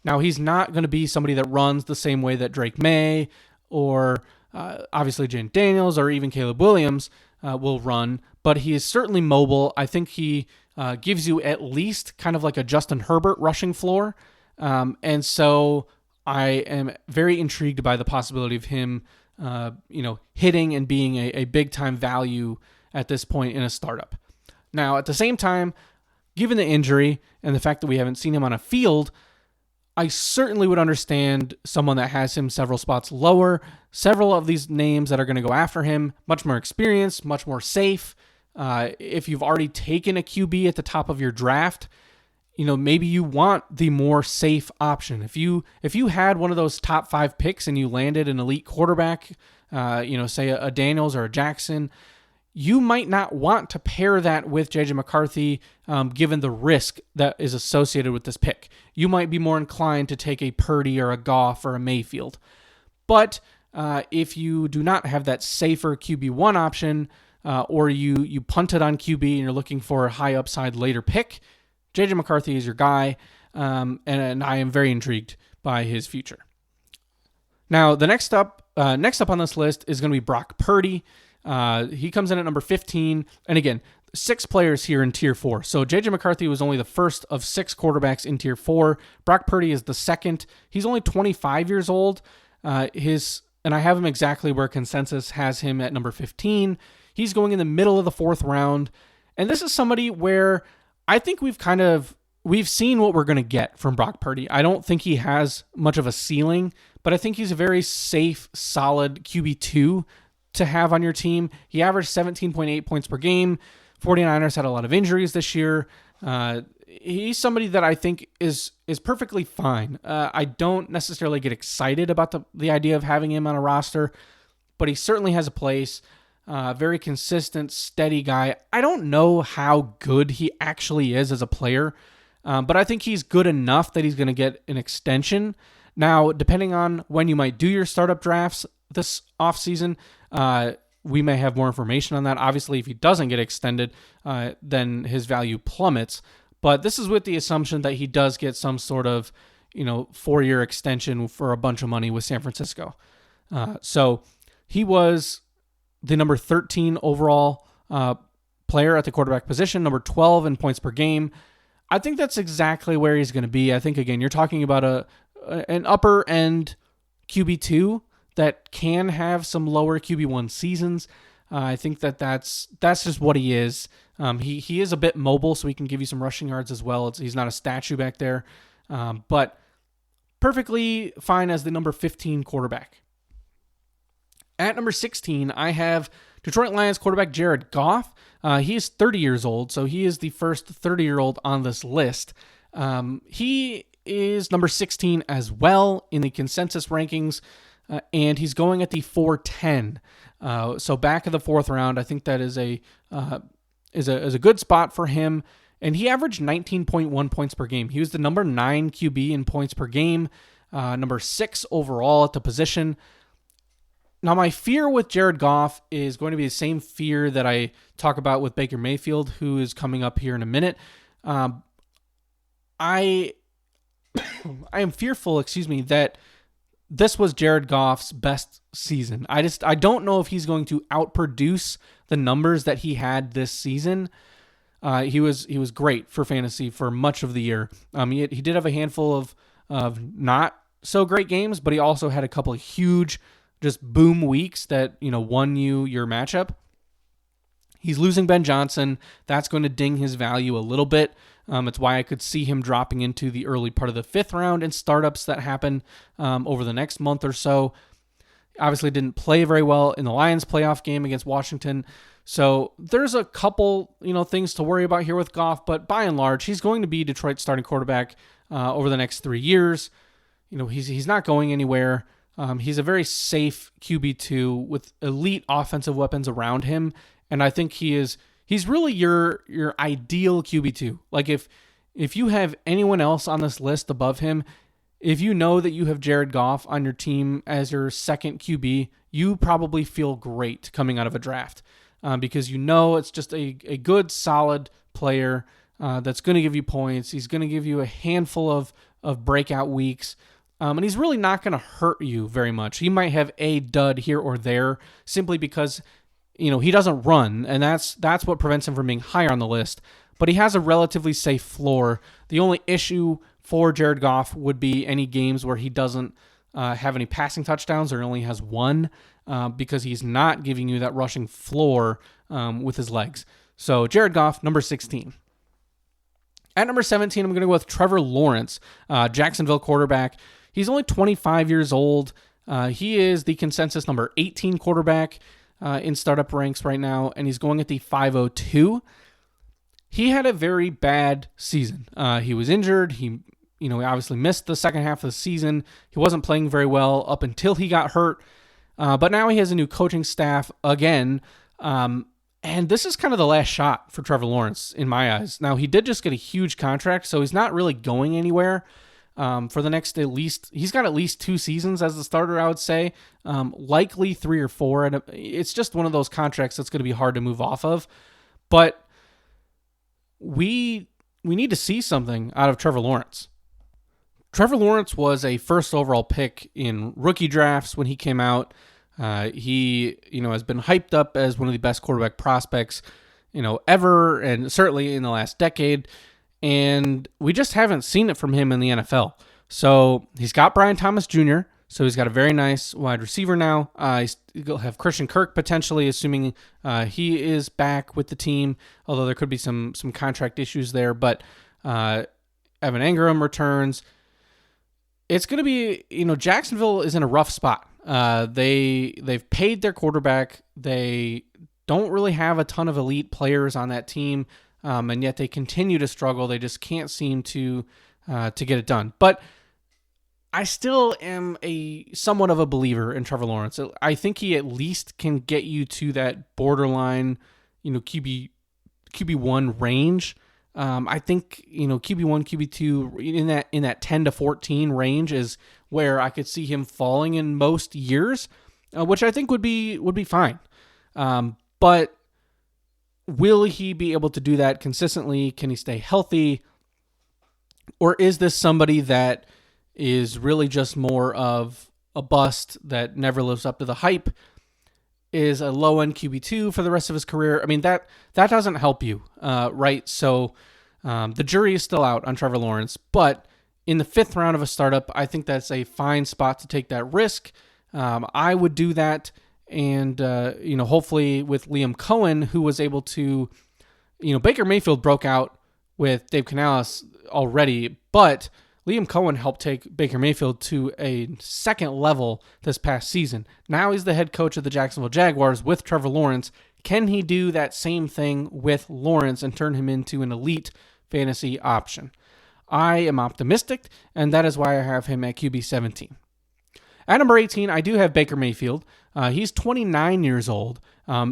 Now, he's not going to be somebody that runs the same way that Drake May or obviously Jane Daniels or even Caleb Williams will run, but he is certainly mobile. I think he gives you at least kind of like a Justin Herbert rushing floor. And so I am very intrigued by the possibility of him, hitting and being a big-time value at this point in a startup. Now, at the same time, given the injury and the fact that we haven't seen him on a field, I certainly would understand someone that has him several spots lower. Several of these names that are going to go after him, much more experienced, much more safe. If you've already taken a QB at the top of your draft, maybe you want the more safe option. If you had one of those top 5 picks and you landed an elite quarterback, say a Daniels or a Jackson, you might not want to pair that with J.J. McCarthy, given the risk that is associated with this pick. You might be more inclined to take a Purdy or a Goff or a Mayfield. But if you do not have that safer QB1 option, or you punted on QB and you're looking for a high upside later pick, J.J. McCarthy is your guy, and I am very intrigued by his future. Now, the next up on this list is going to be Brock Purdy. He comes in at number 15, and again, 6 players here in Tier 4. So J.J. McCarthy was only the first of 6 quarterbacks in Tier 4. Brock Purdy is the second. He's only 25 years old. And I have him exactly where consensus has him at number 15. He's going in the middle of the 4th round, and this is somebody where I think we've seen what we're going to get from Brock Purdy. I don't think he has much of a ceiling, but I think he's a very safe, solid QB2 to have on your team. He averaged 17.8 points per game. 49ers had a lot of injuries this year. He's somebody that I think is perfectly fine. I don't necessarily get excited about the idea of having him on a roster, but he certainly has a place. Very consistent, steady guy. I don't know how good he actually is as a player, but I think he's good enough that he's going to get an extension. Now, depending on when you might do your startup drafts this offseason, we may have more information on that. Obviously, if he doesn't get extended, then his value plummets. But this is with the assumption that he does get some sort of, 4-year extension for a bunch of money with San Francisco. So he was the number 13 overall player at the quarterback position, number 12 in points per game. I think that's exactly where he's going to be. I think, again, you're talking about an upper end QB2 that can have some lower QB1 seasons. I think that's just what he is. He is a bit mobile, so he can give you some rushing yards as well. He's not a statue back there, but perfectly fine as the number 15 quarterback. At number 16, I have Detroit Lions quarterback Jared Goff. He is 30 years old, so he is the first 30-year-old on this list. He is number 16 as well in the consensus rankings, and he's going at the 410. So back of the fourth round, I think that is a good spot for him. And he averaged 19.1 points per game. He was the number 9 QB in points per game, number 6 overall at the position. Now, my fear with Jared Goff is going to be the same fear that I talk about with Baker Mayfield, who is coming up here in a minute. I am fearful, that this was Jared Goff's best season. I don't know if he's going to outproduce the numbers that he had this season. He was great for fantasy for much of the year. He did have a handful of not so great games, but he also had a couple of huge just boom weeks that won you your matchup. He's losing Ben Johnson. That's going to ding his value a little bit. It's why I could see him dropping into the early part of the 5th round in startups that happen over the next month or so. Obviously didn't play very well in the Lions playoff game against Washington. So there's a couple, things to worry about here with Goff, but by and large, he's going to be Detroit's starting quarterback over the next 3 years. He's not going anywhere. He's a very safe QB2 with elite offensive weapons around him, and I think he's really your ideal QB2. Like if you have anyone else on this list above him, if you know that you have Jared Goff on your team as your second QB, you probably feel great coming out of a draft because it's just a good, solid player that's going to give you points. He's going to give you a handful of breakout weeks. And he's really not going to hurt you very much. He might have a dud here or there simply because, he doesn't run, and that's what prevents him from being higher on the list. But he has a relatively safe floor. The only issue for Jared Goff would be any games where he doesn't have any passing touchdowns or only has one because he's not giving you that rushing floor with his legs. So Jared Goff, number 16. At number 17, I'm going to go with Trevor Lawrence, Jacksonville quarterback. He's only 25 years old. He is the consensus number 18 quarterback in startup ranks right now, and he's going at the 502. He had a very bad season. He was injured. He obviously missed the second half of the season. He wasn't playing very well up until he got hurt. But now he has a new coaching staff again. And this is kind of the last shot for Trevor Lawrence in my eyes. Now, he did just get a huge contract, so he's not really going anywhere. For the next he's got at least 2 seasons as the starter, I would say, likely 3 or 4. And it's just one of those contracts that's going to be hard to move off of. But we need to see something out of Trevor Lawrence. Trevor Lawrence was a first overall pick in rookie drafts when he came out. He has been hyped up as one of the best quarterback prospects, ever, and certainly in the last decade. And we just haven't seen it from him in the NFL. So he's got Brian Thomas Jr., So he's got a very nice wide receiver now. He'll have Christian Kirk potentially, assuming he is back with the team, although there could be some contract issues there. But Evan Engram returns. It's going to be, Jacksonville is in a rough spot. They've paid their quarterback. They don't really have a ton of elite players on that team, and yet they continue to struggle. They just can't seem to get it done. But I still am somewhat of a believer in Trevor Lawrence. I think he at least can get you to that borderline, QB1 range. I think QB1, QB2 in that 10 to 14 range is where I could see him falling in most years, which I think would be fine. But will he be able to do that consistently? Can he stay healthy? Or is this somebody that is really just more of a bust that never lives up to the hype, is a low-end QB2 for the rest of his career? I mean, that doesn't help you, right? So the jury is still out on Trevor Lawrence, but in the 5th round of a startup, I think that's a fine spot to take that risk. I would do that, and hopefully with Liam Cohen, who was able to, Baker Mayfield broke out with Dave Canales already, but Liam Cohen helped take Baker Mayfield to a second level this past season. Now he's the head coach of the Jacksonville Jaguars with Trevor Lawrence. Can he do that same thing with Lawrence and turn him into an elite fantasy option? I am optimistic, and that is why I have him at QB 17. At number 18, I do have Baker Mayfield. He's 29 years old.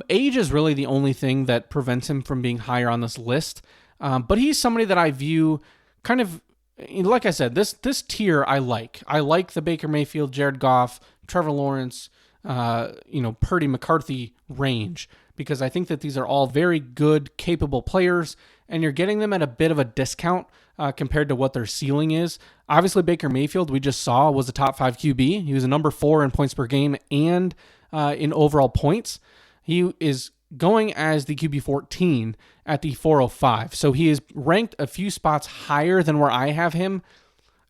Age is really the only thing that prevents him from being higher on this list. But he's somebody that I view kind of, like I said, this tier I like. I like the Baker Mayfield, Jared Goff, Trevor Lawrence, Purdy McCarthy range, because I think that these are all very good, capable players, and you're getting them at a bit of a discount compared to what their ceiling is. Obviously, Baker Mayfield, we just saw, was a top 5 QB. He was a number 4 in points per game and in overall points. He is going as the QB 14 at the 405. So he is ranked a few spots higher than where I have him.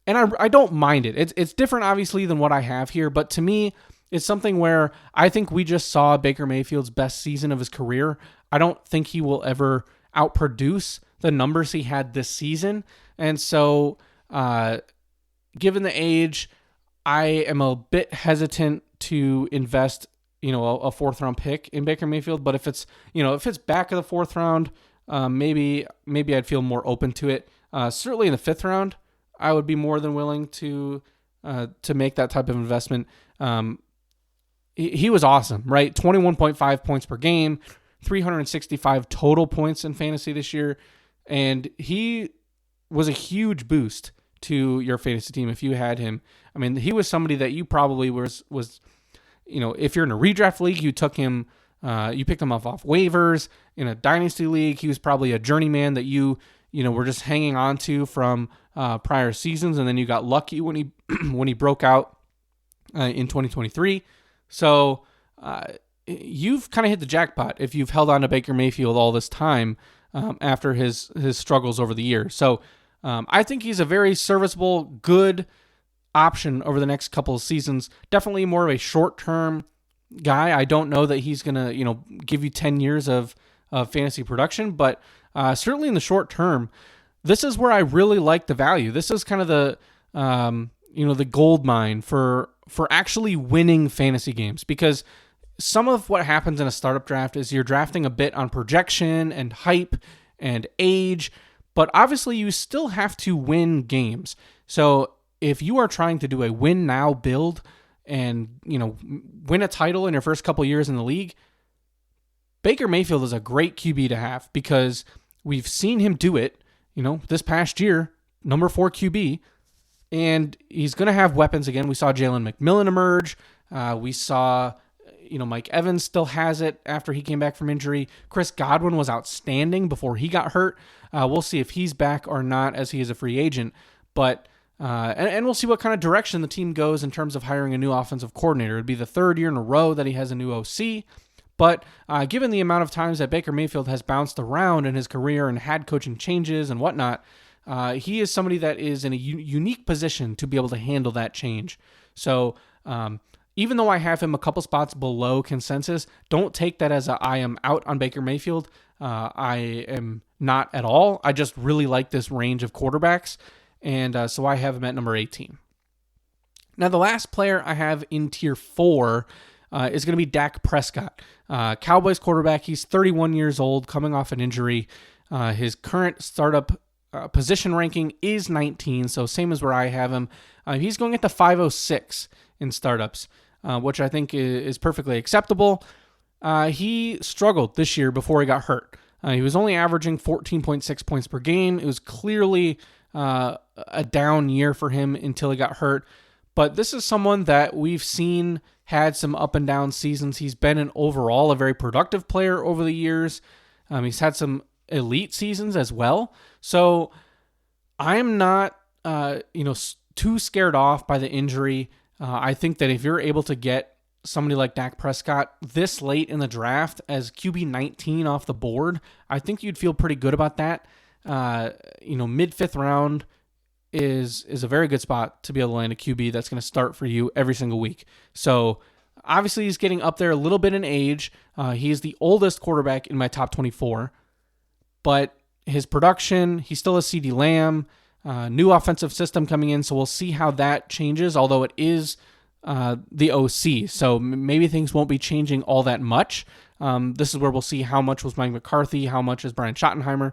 And I don't mind it. It's different, obviously, than what I have here. But to me, it's something where I think we just saw Baker Mayfield's best season of his career. I don't think he will ever outproduce the numbers he had this season. And so, given the age, I am a bit hesitant to invest a 4th round pick in Baker Mayfield. But if it's back of the 4th round, maybe I'd feel more open to it. Certainly in the 5th round, I would be more than willing to make that type of investment. He was awesome, right? 21.5 points per game, 365 total points in fantasy this year. And he was a huge boost to your fantasy team if you had him. I mean, he was somebody that you probably was if you're in a redraft league, you took him, you picked him off waivers. In a dynasty league, he was probably a journeyman that you were just hanging on to from prior seasons, and then you got lucky when he when he broke out in 2023. So you've kind of hit the jackpot if you've held on to Baker Mayfield all this time after his struggles over the years. So I think he's a very serviceable, good option over the next couple of seasons. Definitely more of a short-term guy. I don't know that he's going to, give you 10 years of fantasy production, but certainly in the short term, this is where I really like the value. This is kind of the, the gold mine for actually winning fantasy games, because some of what happens in a startup draft is you're drafting a bit on projection and hype and age, but obviously you still have to win games. So if you are trying to do a win now build and, win a title in your first couple years in the league, Baker Mayfield is a great QB to have, because we've seen him do it, this past year, number 4 QB, and he's going to have weapons again. We saw Jalen McMillan emerge. We saw, Mike Evans still has it after he came back from injury. Chris Godwin was outstanding before he got hurt. We'll see if he's back or not, as he is a free agent. But and we'll see what kind of direction the team goes in terms of hiring a new offensive coordinator. It'd be the 3rd year in a row that he has a new OC. But given the amount of times that Baker Mayfield has bounced around in his career and had coaching changes and whatnot, he is somebody that is in a unique position to be able to handle that change. So Even though I have him a couple spots below consensus, don't take that as I am out on Baker Mayfield. I am not at all. I just really like this range of quarterbacks, and so I have him at number 18. Now, the last player I have in tier 4 is going to be Dak Prescott. Cowboys quarterback. He's 31 years old, coming off an injury. His current startup position ranking is 19, so same as where I have him. He's going at the 506 in startups, which I think is perfectly acceptable. He struggled this year before he got hurt. He was only averaging 14.6 points per game. It was clearly a down year for him until he got hurt. But this is someone that we've seen had some up and down seasons. He's been overall a very productive player over the years. He's had some elite seasons as well. So I'm not, too scared off by the injury. I think that if you're able to get somebody like Dak Prescott this late in the draft as QB 19 off the board, I think you'd feel pretty good about that. Mid 5th round is a very good spot to be able to land a QB that's going to start for you every single week. So obviously he's getting up there a little bit in age. He is the oldest quarterback in my top 24, but his production, he still has CeeDee Lamb, new offensive system coming in. So we'll see how that changes, although it is the OC. So maybe things won't be changing all that much. This is where we'll see how much was Mike McCarthy, how much is Brian Schottenheimer.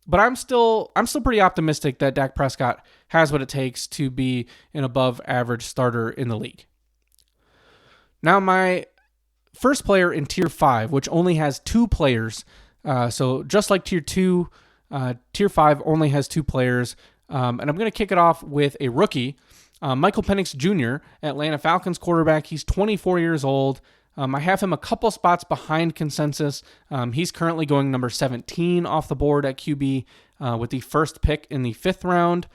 But I'm still pretty optimistic that Dak Prescott has what it takes to be an above average starter in the league. Now, my first player in tier 5, which only has 2 players. So just like tier 2, tier 5 only has 2 players. And I'm going to kick it off with a rookie, Michael Penix Jr., Atlanta Falcons quarterback. He's 24 years old. I have him a couple spots behind consensus. He's currently going number 17 off the board at QB with the first pick in the 5th round.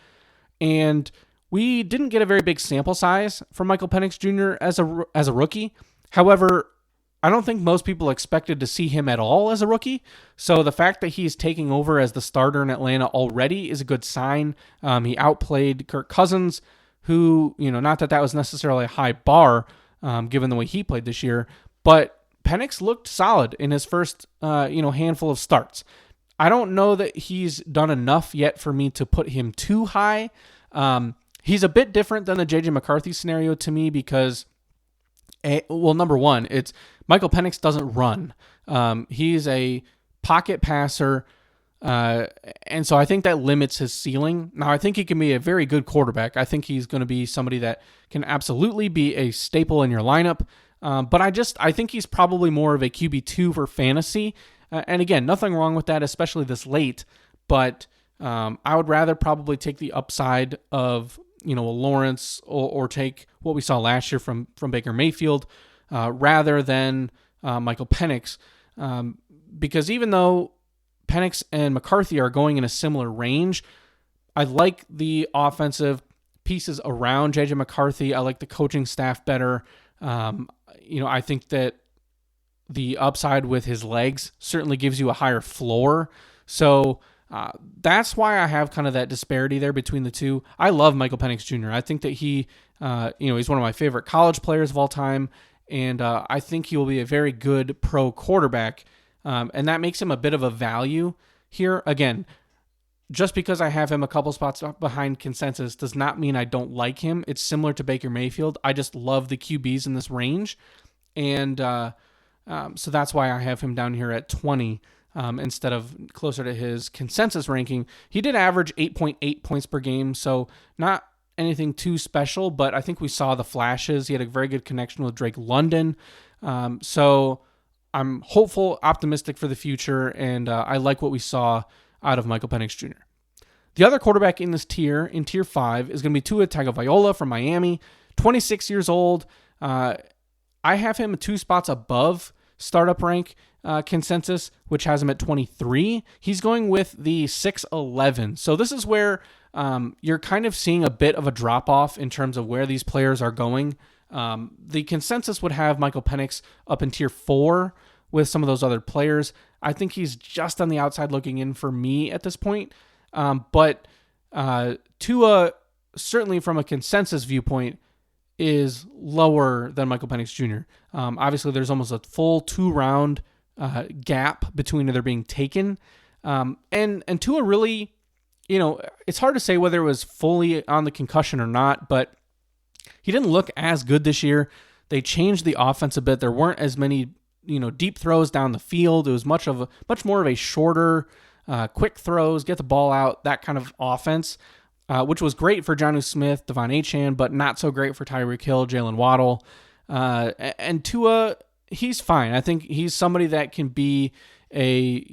And we didn't get a very big sample size from Michael Penix Jr. as a rookie. However, I don't think most people expected to see him at all as a rookie. So the fact that he's taking over as the starter in Atlanta already is a good sign. He outplayed Kirk Cousins, who, not that was necessarily a high bar, given the way he played this year, but Penix looked solid in his first, handful of starts. I don't know that he's done enough yet for me to put him too high. He's a bit different than the JJ McCarthy scenario to me because, number one, it's Michael Penix doesn't run. He's a pocket passer, and so I think that limits his ceiling. Now, I think he can be a very good quarterback. I think he's going to be somebody that can absolutely be a staple in your lineup. But I think he's probably more of a QB2 for fantasy. And again, nothing wrong with that, especially this late. But I would rather probably take the upside of, a Lawrence or take what we saw last year from Baker Mayfield rather than Michael Penix. Because even though Penix and McCarthy are going in a similar range, I like the offensive pieces around JJ McCarthy. I like the coaching staff better. I think that the upside with his legs certainly gives you a higher floor. So that's why I have kind of that disparity there between the two. I love Michael Penix Jr. I think that he, he's one of my favorite college players of all time. And I think he will be a very good pro quarterback. And that makes him a bit of a value here. Again, just because I have him a couple spots behind consensus does not mean I don't like him. It's similar to Baker Mayfield. I just love the QBs in this range. And so that's why I have him down here at 20 instead of closer to his consensus ranking. He did average 8.8 points per game, so not anything too special, but I think we saw the flashes. He had a very good connection with Drake London. So I'm hopeful, optimistic for the future, and I like what we saw out of Michael Penix Jr. The other quarterback in this tier, in tier 5, is going to be Tua Tagovailoa from Miami, 26 years old. I have him 2 spots above startup rank consensus, which has him at 23. He's going with the 6'11". So this is where you're kind of seeing a bit of a drop-off in terms of where these players are going. The consensus would have Michael Penix up in tier 4 with some of those other players. I think he's just on the outside looking in for me at this point. But Tua, certainly from a consensus viewpoint, is lower than Michael Penix Jr. Obviously, there's almost a full 2-round gap between either being taken. And Tua really, it's hard to say whether it was fully on the concussion or not, but he didn't look as good this year. They changed the offense a bit. There weren't as many, deep throws down the field. It was much more of a shorter, quick throws, get the ball out, that kind of offense, which was great for Jonnu Smith, Devon Achane, but not so great for Tyreek Hill, Jalen Waddle. And Tua, he's fine. I think he's somebody that can be a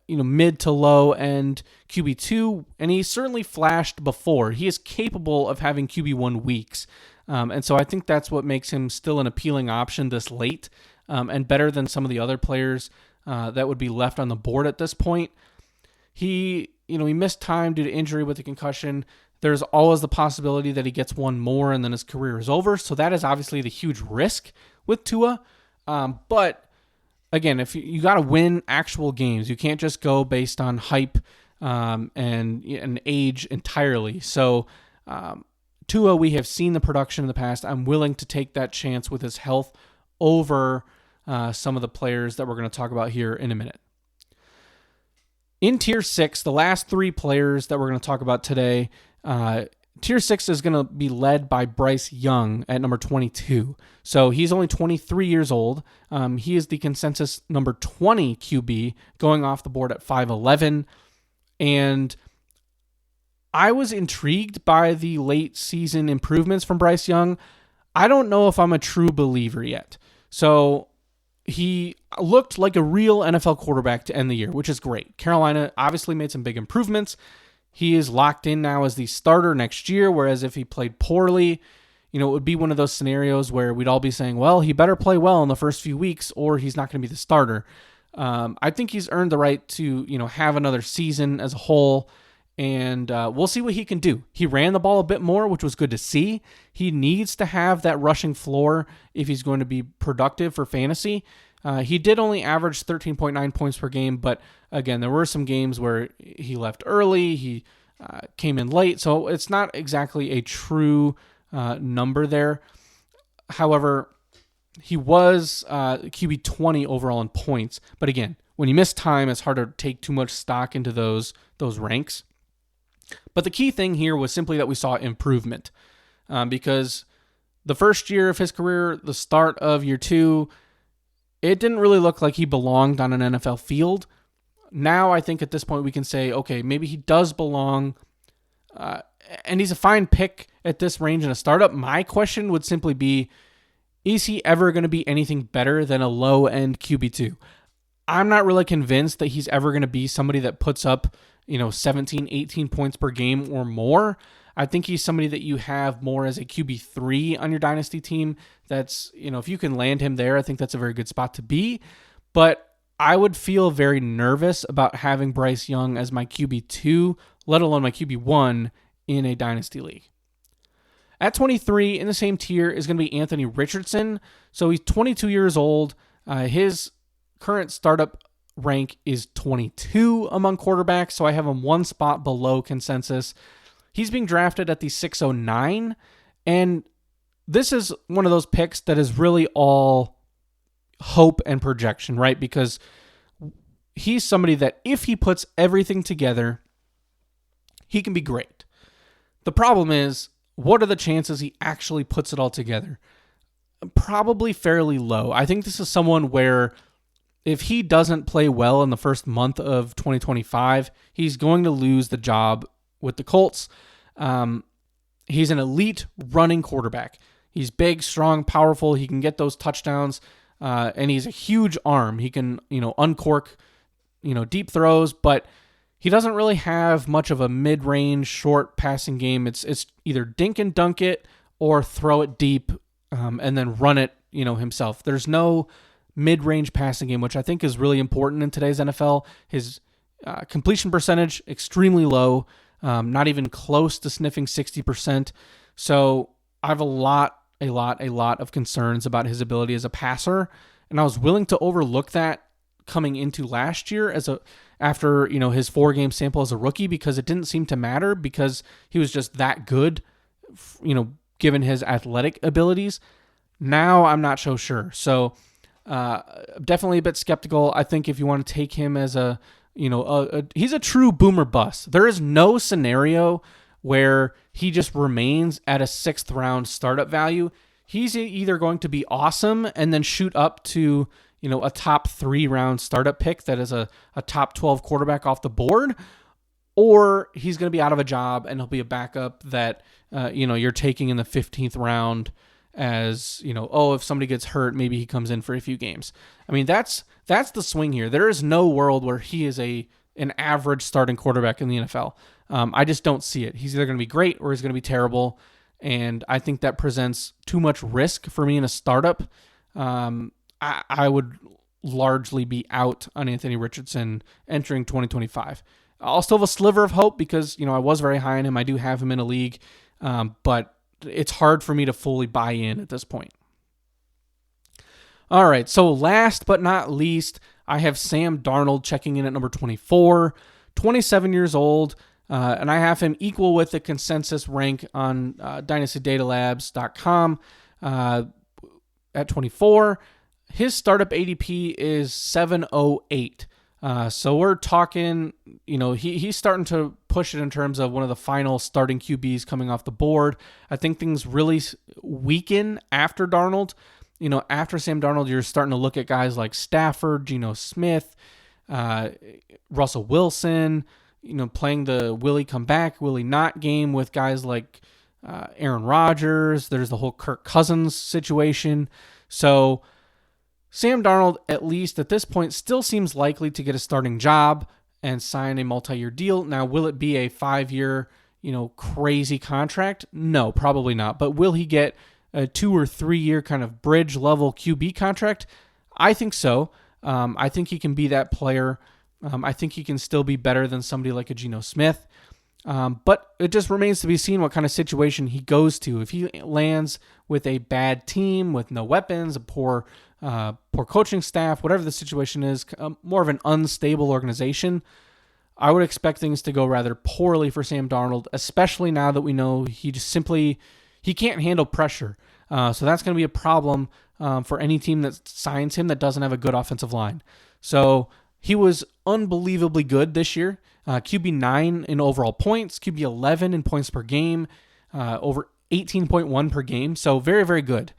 mid to low end QB2, and he certainly flashed before. He is capable of having QB1 weeks. And so I think that's what makes him still an appealing option this late, and better than some of the other players that would be left on the board at this point. He missed time due to injury with the concussion. There's always the possibility that he gets one more and then his career is over. So that is obviously the huge risk with Tua. But again, if you got to win actual games, you can't just go based on hype and age entirely. So Tua, we have seen the production in the past. I'm willing to take that chance with his health over some of the players that we're going to talk about here in a minute. In Tier 6, the last 3 players that we're going to talk about today, Tier 6 is going to be led by Bryce Young at number 22. So he's only 23 years old. He is the consensus number 20 QB, going off the board at 5'11". And I was intrigued by the late season improvements from Bryce Young. I don't know if I'm a true believer yet. So he looked like a real NFL quarterback to end the year, which is great. Carolina obviously made some big improvements. He is locked in now as the starter next year, whereas if he played poorly, it would be one of those scenarios where we'd all be saying, well, he better play well in the first few weeks or he's not going to be the starter. I think he's earned the right to, have another season as a whole, and we'll see what he can do. He ran the ball a bit more, which was good to see. He needs to have that rushing floor if he's going to be productive for fantasy. He did only average 13.9 points per game, but again, there were some games where he left early, he came in late, so it's not exactly a true number there. However, he was QB 20 overall in points, but again, when you miss time, it's hard to take too much stock into those ranks. But the key thing here was simply that we saw improvement, because the first year of his career, the start of year 2, it didn't really look like he belonged on an NFL field. Now I think at this point we can say, okay, maybe he does belong, and he's a fine pick at this range in a startup. My question would simply be, is he ever going to be anything better than a low-end QB2? I'm not really convinced that he's ever going to be somebody that puts up 17, 18 points per game or more. I think he's somebody that you have more as a QB3 on your Dynasty team. That's, if you can land him there, I think that's a very good spot to be. But I would feel very nervous about having Bryce Young as my QB2, let alone my QB1 in a Dynasty league. At 23, in the same tier, is going to be Anthony Richardson. So he's 22 years old. His current startup rank is 22 among quarterbacks, so I have him one spot below consensus. He's being drafted at the 609, and this is one of those picks that is really all hope and projection, right? Because he's somebody that if he puts everything together, he can be great. The problem is, what are the chances he actually puts it all together? Probably fairly low. I think this is someone where if he doesn't play well in the first month of 2025, he's going to lose the job with the Colts. He's an elite running quarterback. He's big, strong, powerful. He can get those touchdowns, and he's a huge arm. He can, uncork, deep throws, but he doesn't really have much of a mid-range, short passing game. It's either dink and dunk it or throw it deep and then run it, himself. There's no mid-range passing game, which I think is really important in today's NFL. His completion percentage, extremely low, not even close to sniffing 60%. So I have a lot of concerns about his ability as a passer, and I was willing to overlook that coming into last year after his 4-game sample as a rookie, because it didn't seem to matter because he was just that good, given his athletic abilities. Now I'm not so sure. So definitely a bit skeptical. I think if you want to take him as he's a true boomer bust. There is no scenario where he just remains at a 6th round startup value. He's either going to be awesome and then shoot up to, a top 3 round startup pick that is a top 12 quarterback off the board, or he's going to be out of a job and he'll be a backup that, you're taking in the 15th round as, if somebody gets hurt, maybe he comes in for a few games. I mean, that's the swing here. There is no world where he is an average starting quarterback in the NFL. I just don't see it. He's either going to be great or he's going to be terrible. And I think that presents too much risk for me in a startup. I would largely be out on Anthony Richardson entering 2025. I'll still have a sliver of hope because, I was very high on him. I do have him in a league, but it's hard for me to fully buy in at this point. All right, so last but not least, I have Sam Darnold checking in at number 24, 27 years old, and I have him equal with the consensus rank on dynastydatalabs.com at 24. His startup ADP is 708. So we're talking, he's starting to push it in terms of one of the final starting QBs coming off the board. I think things really weaken after Darnold. After Sam Darnold, you're starting to look at guys like Stafford, Geno Smith, Russell Wilson, playing the will he come back, will he not game with guys like Aaron Rodgers. There's the whole Kirk Cousins situation. So Sam Darnold, at least at this point, still seems likely to get a starting job and sign a multi-year deal. Now, will it be a 5-year, crazy contract? No, probably not. But will he get a 2 or 3 year kind of bridge level QB contract? I think so. I think he can be that player. I think he can still be better than somebody like a Geno Smith. But it just remains to be seen what kind of situation he goes to. If he lands with a bad team, with no weapons, a poor coaching staff, whatever the situation is, more of an unstable organization, I would expect things to go rather poorly for Sam Darnold, especially now that we know he can't handle pressure. So that's going to be a problem for any team that signs him that doesn't have a good offensive line. So he was unbelievably good this year. QB 9 in overall points, QB 11 in points per game, over 18.1 per game. So very, very good.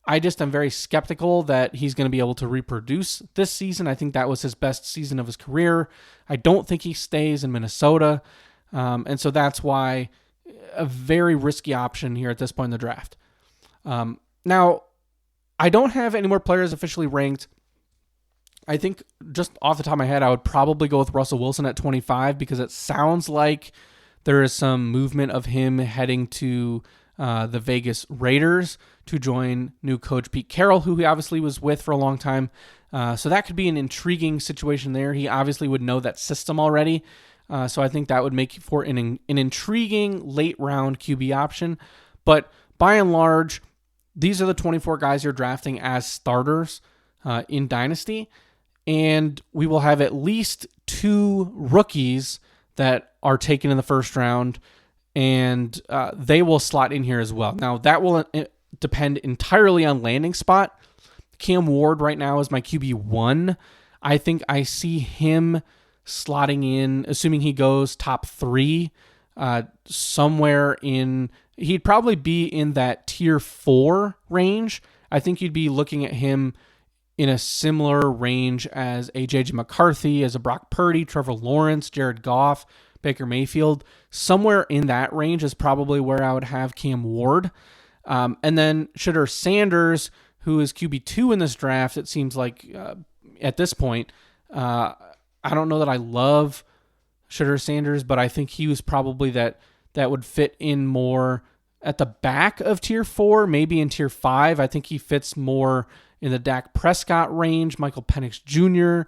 I just am very skeptical that he's going to be able to reproduce this season. I think that was his best season of his career. I don't think he stays in Minnesota. And so that's why a very risky option here at this point in the draft. Now, I don't have any more players officially ranked. I think just off the top of my head, I would probably go with Russell Wilson at 25 because it sounds like there is some movement of him heading to the Vegas Raiders to join new coach Pete Carroll, who he obviously was with for a long time. So that could be an intriguing situation there. He obviously would know that system already. So I think that would make for an intriguing late round QB option. But by and large, these are the 24 guys you're drafting as starters in Dynasty. And we will have at least 2 rookies that are taken in the first round, and they will slot in here as well. Now, that will depend entirely on landing spot. Cam Ward right now is my QB1. I think I see him slotting in, assuming he goes top 3, somewhere in... He'd probably be in that tier 4 range. I think you'd be looking at him in a similar range as a J.J. McCarthy, as a Brock Purdy, Trevor Lawrence, Jared Goff, Baker Mayfield. Somewhere in that range is probably where I would have Cam Ward. And then Shedeur Sanders, who is QB2 in this draft, it seems like at this point. I don't know that I love Shedeur Sanders, but I think he was probably that would fit in more at the back of tier 4, maybe in tier 5. I think he fits more in the Dak Prescott range, Michael Penix Jr.,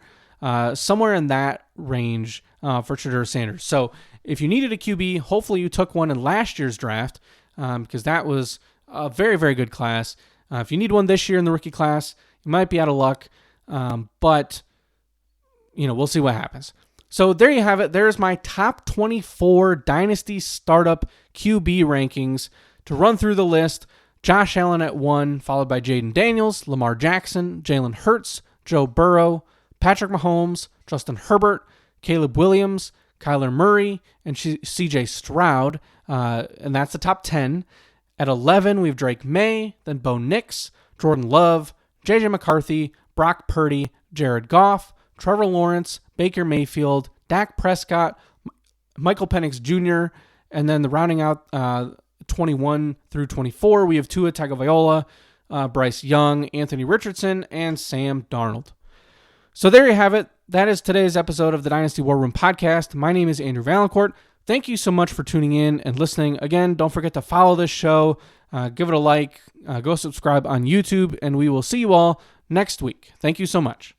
somewhere in that range for Shedeur Sanders. So if you needed a QB, hopefully you took one in last year's draft because that was a very, very good class. If you need one this year in the rookie class, you might be out of luck, but we'll see what happens. So there you have it. There's my top 24 Dynasty startup QB rankings To run through the list, Josh Allen at 1, followed by Jaden Daniels, Lamar Jackson, Jalen Hurts, Joe Burrow, Patrick Mahomes, Justin Herbert, Caleb Williams, Kyler Murray, and CJ Stroud, and that's the top 10. At 11, we have Drake May, then Bo Nix, Jordan Love, JJ McCarthy, Brock Purdy, Jared Goff, Trevor Lawrence, Baker Mayfield, Dak Prescott, Michael Penix Jr., and then the rounding out 21 through 24, we have Tua Tagovailoa, Bryce Young, Anthony Richardson, and Sam Darnold. So there you have it. That is today's episode of the Dynasty War Room podcast. My name is Andrew Valancourt. Thank you so much for tuning in and listening. Again, don't forget to follow this show, give it a like, go subscribe on YouTube, and we will see you all next week. Thank you so much.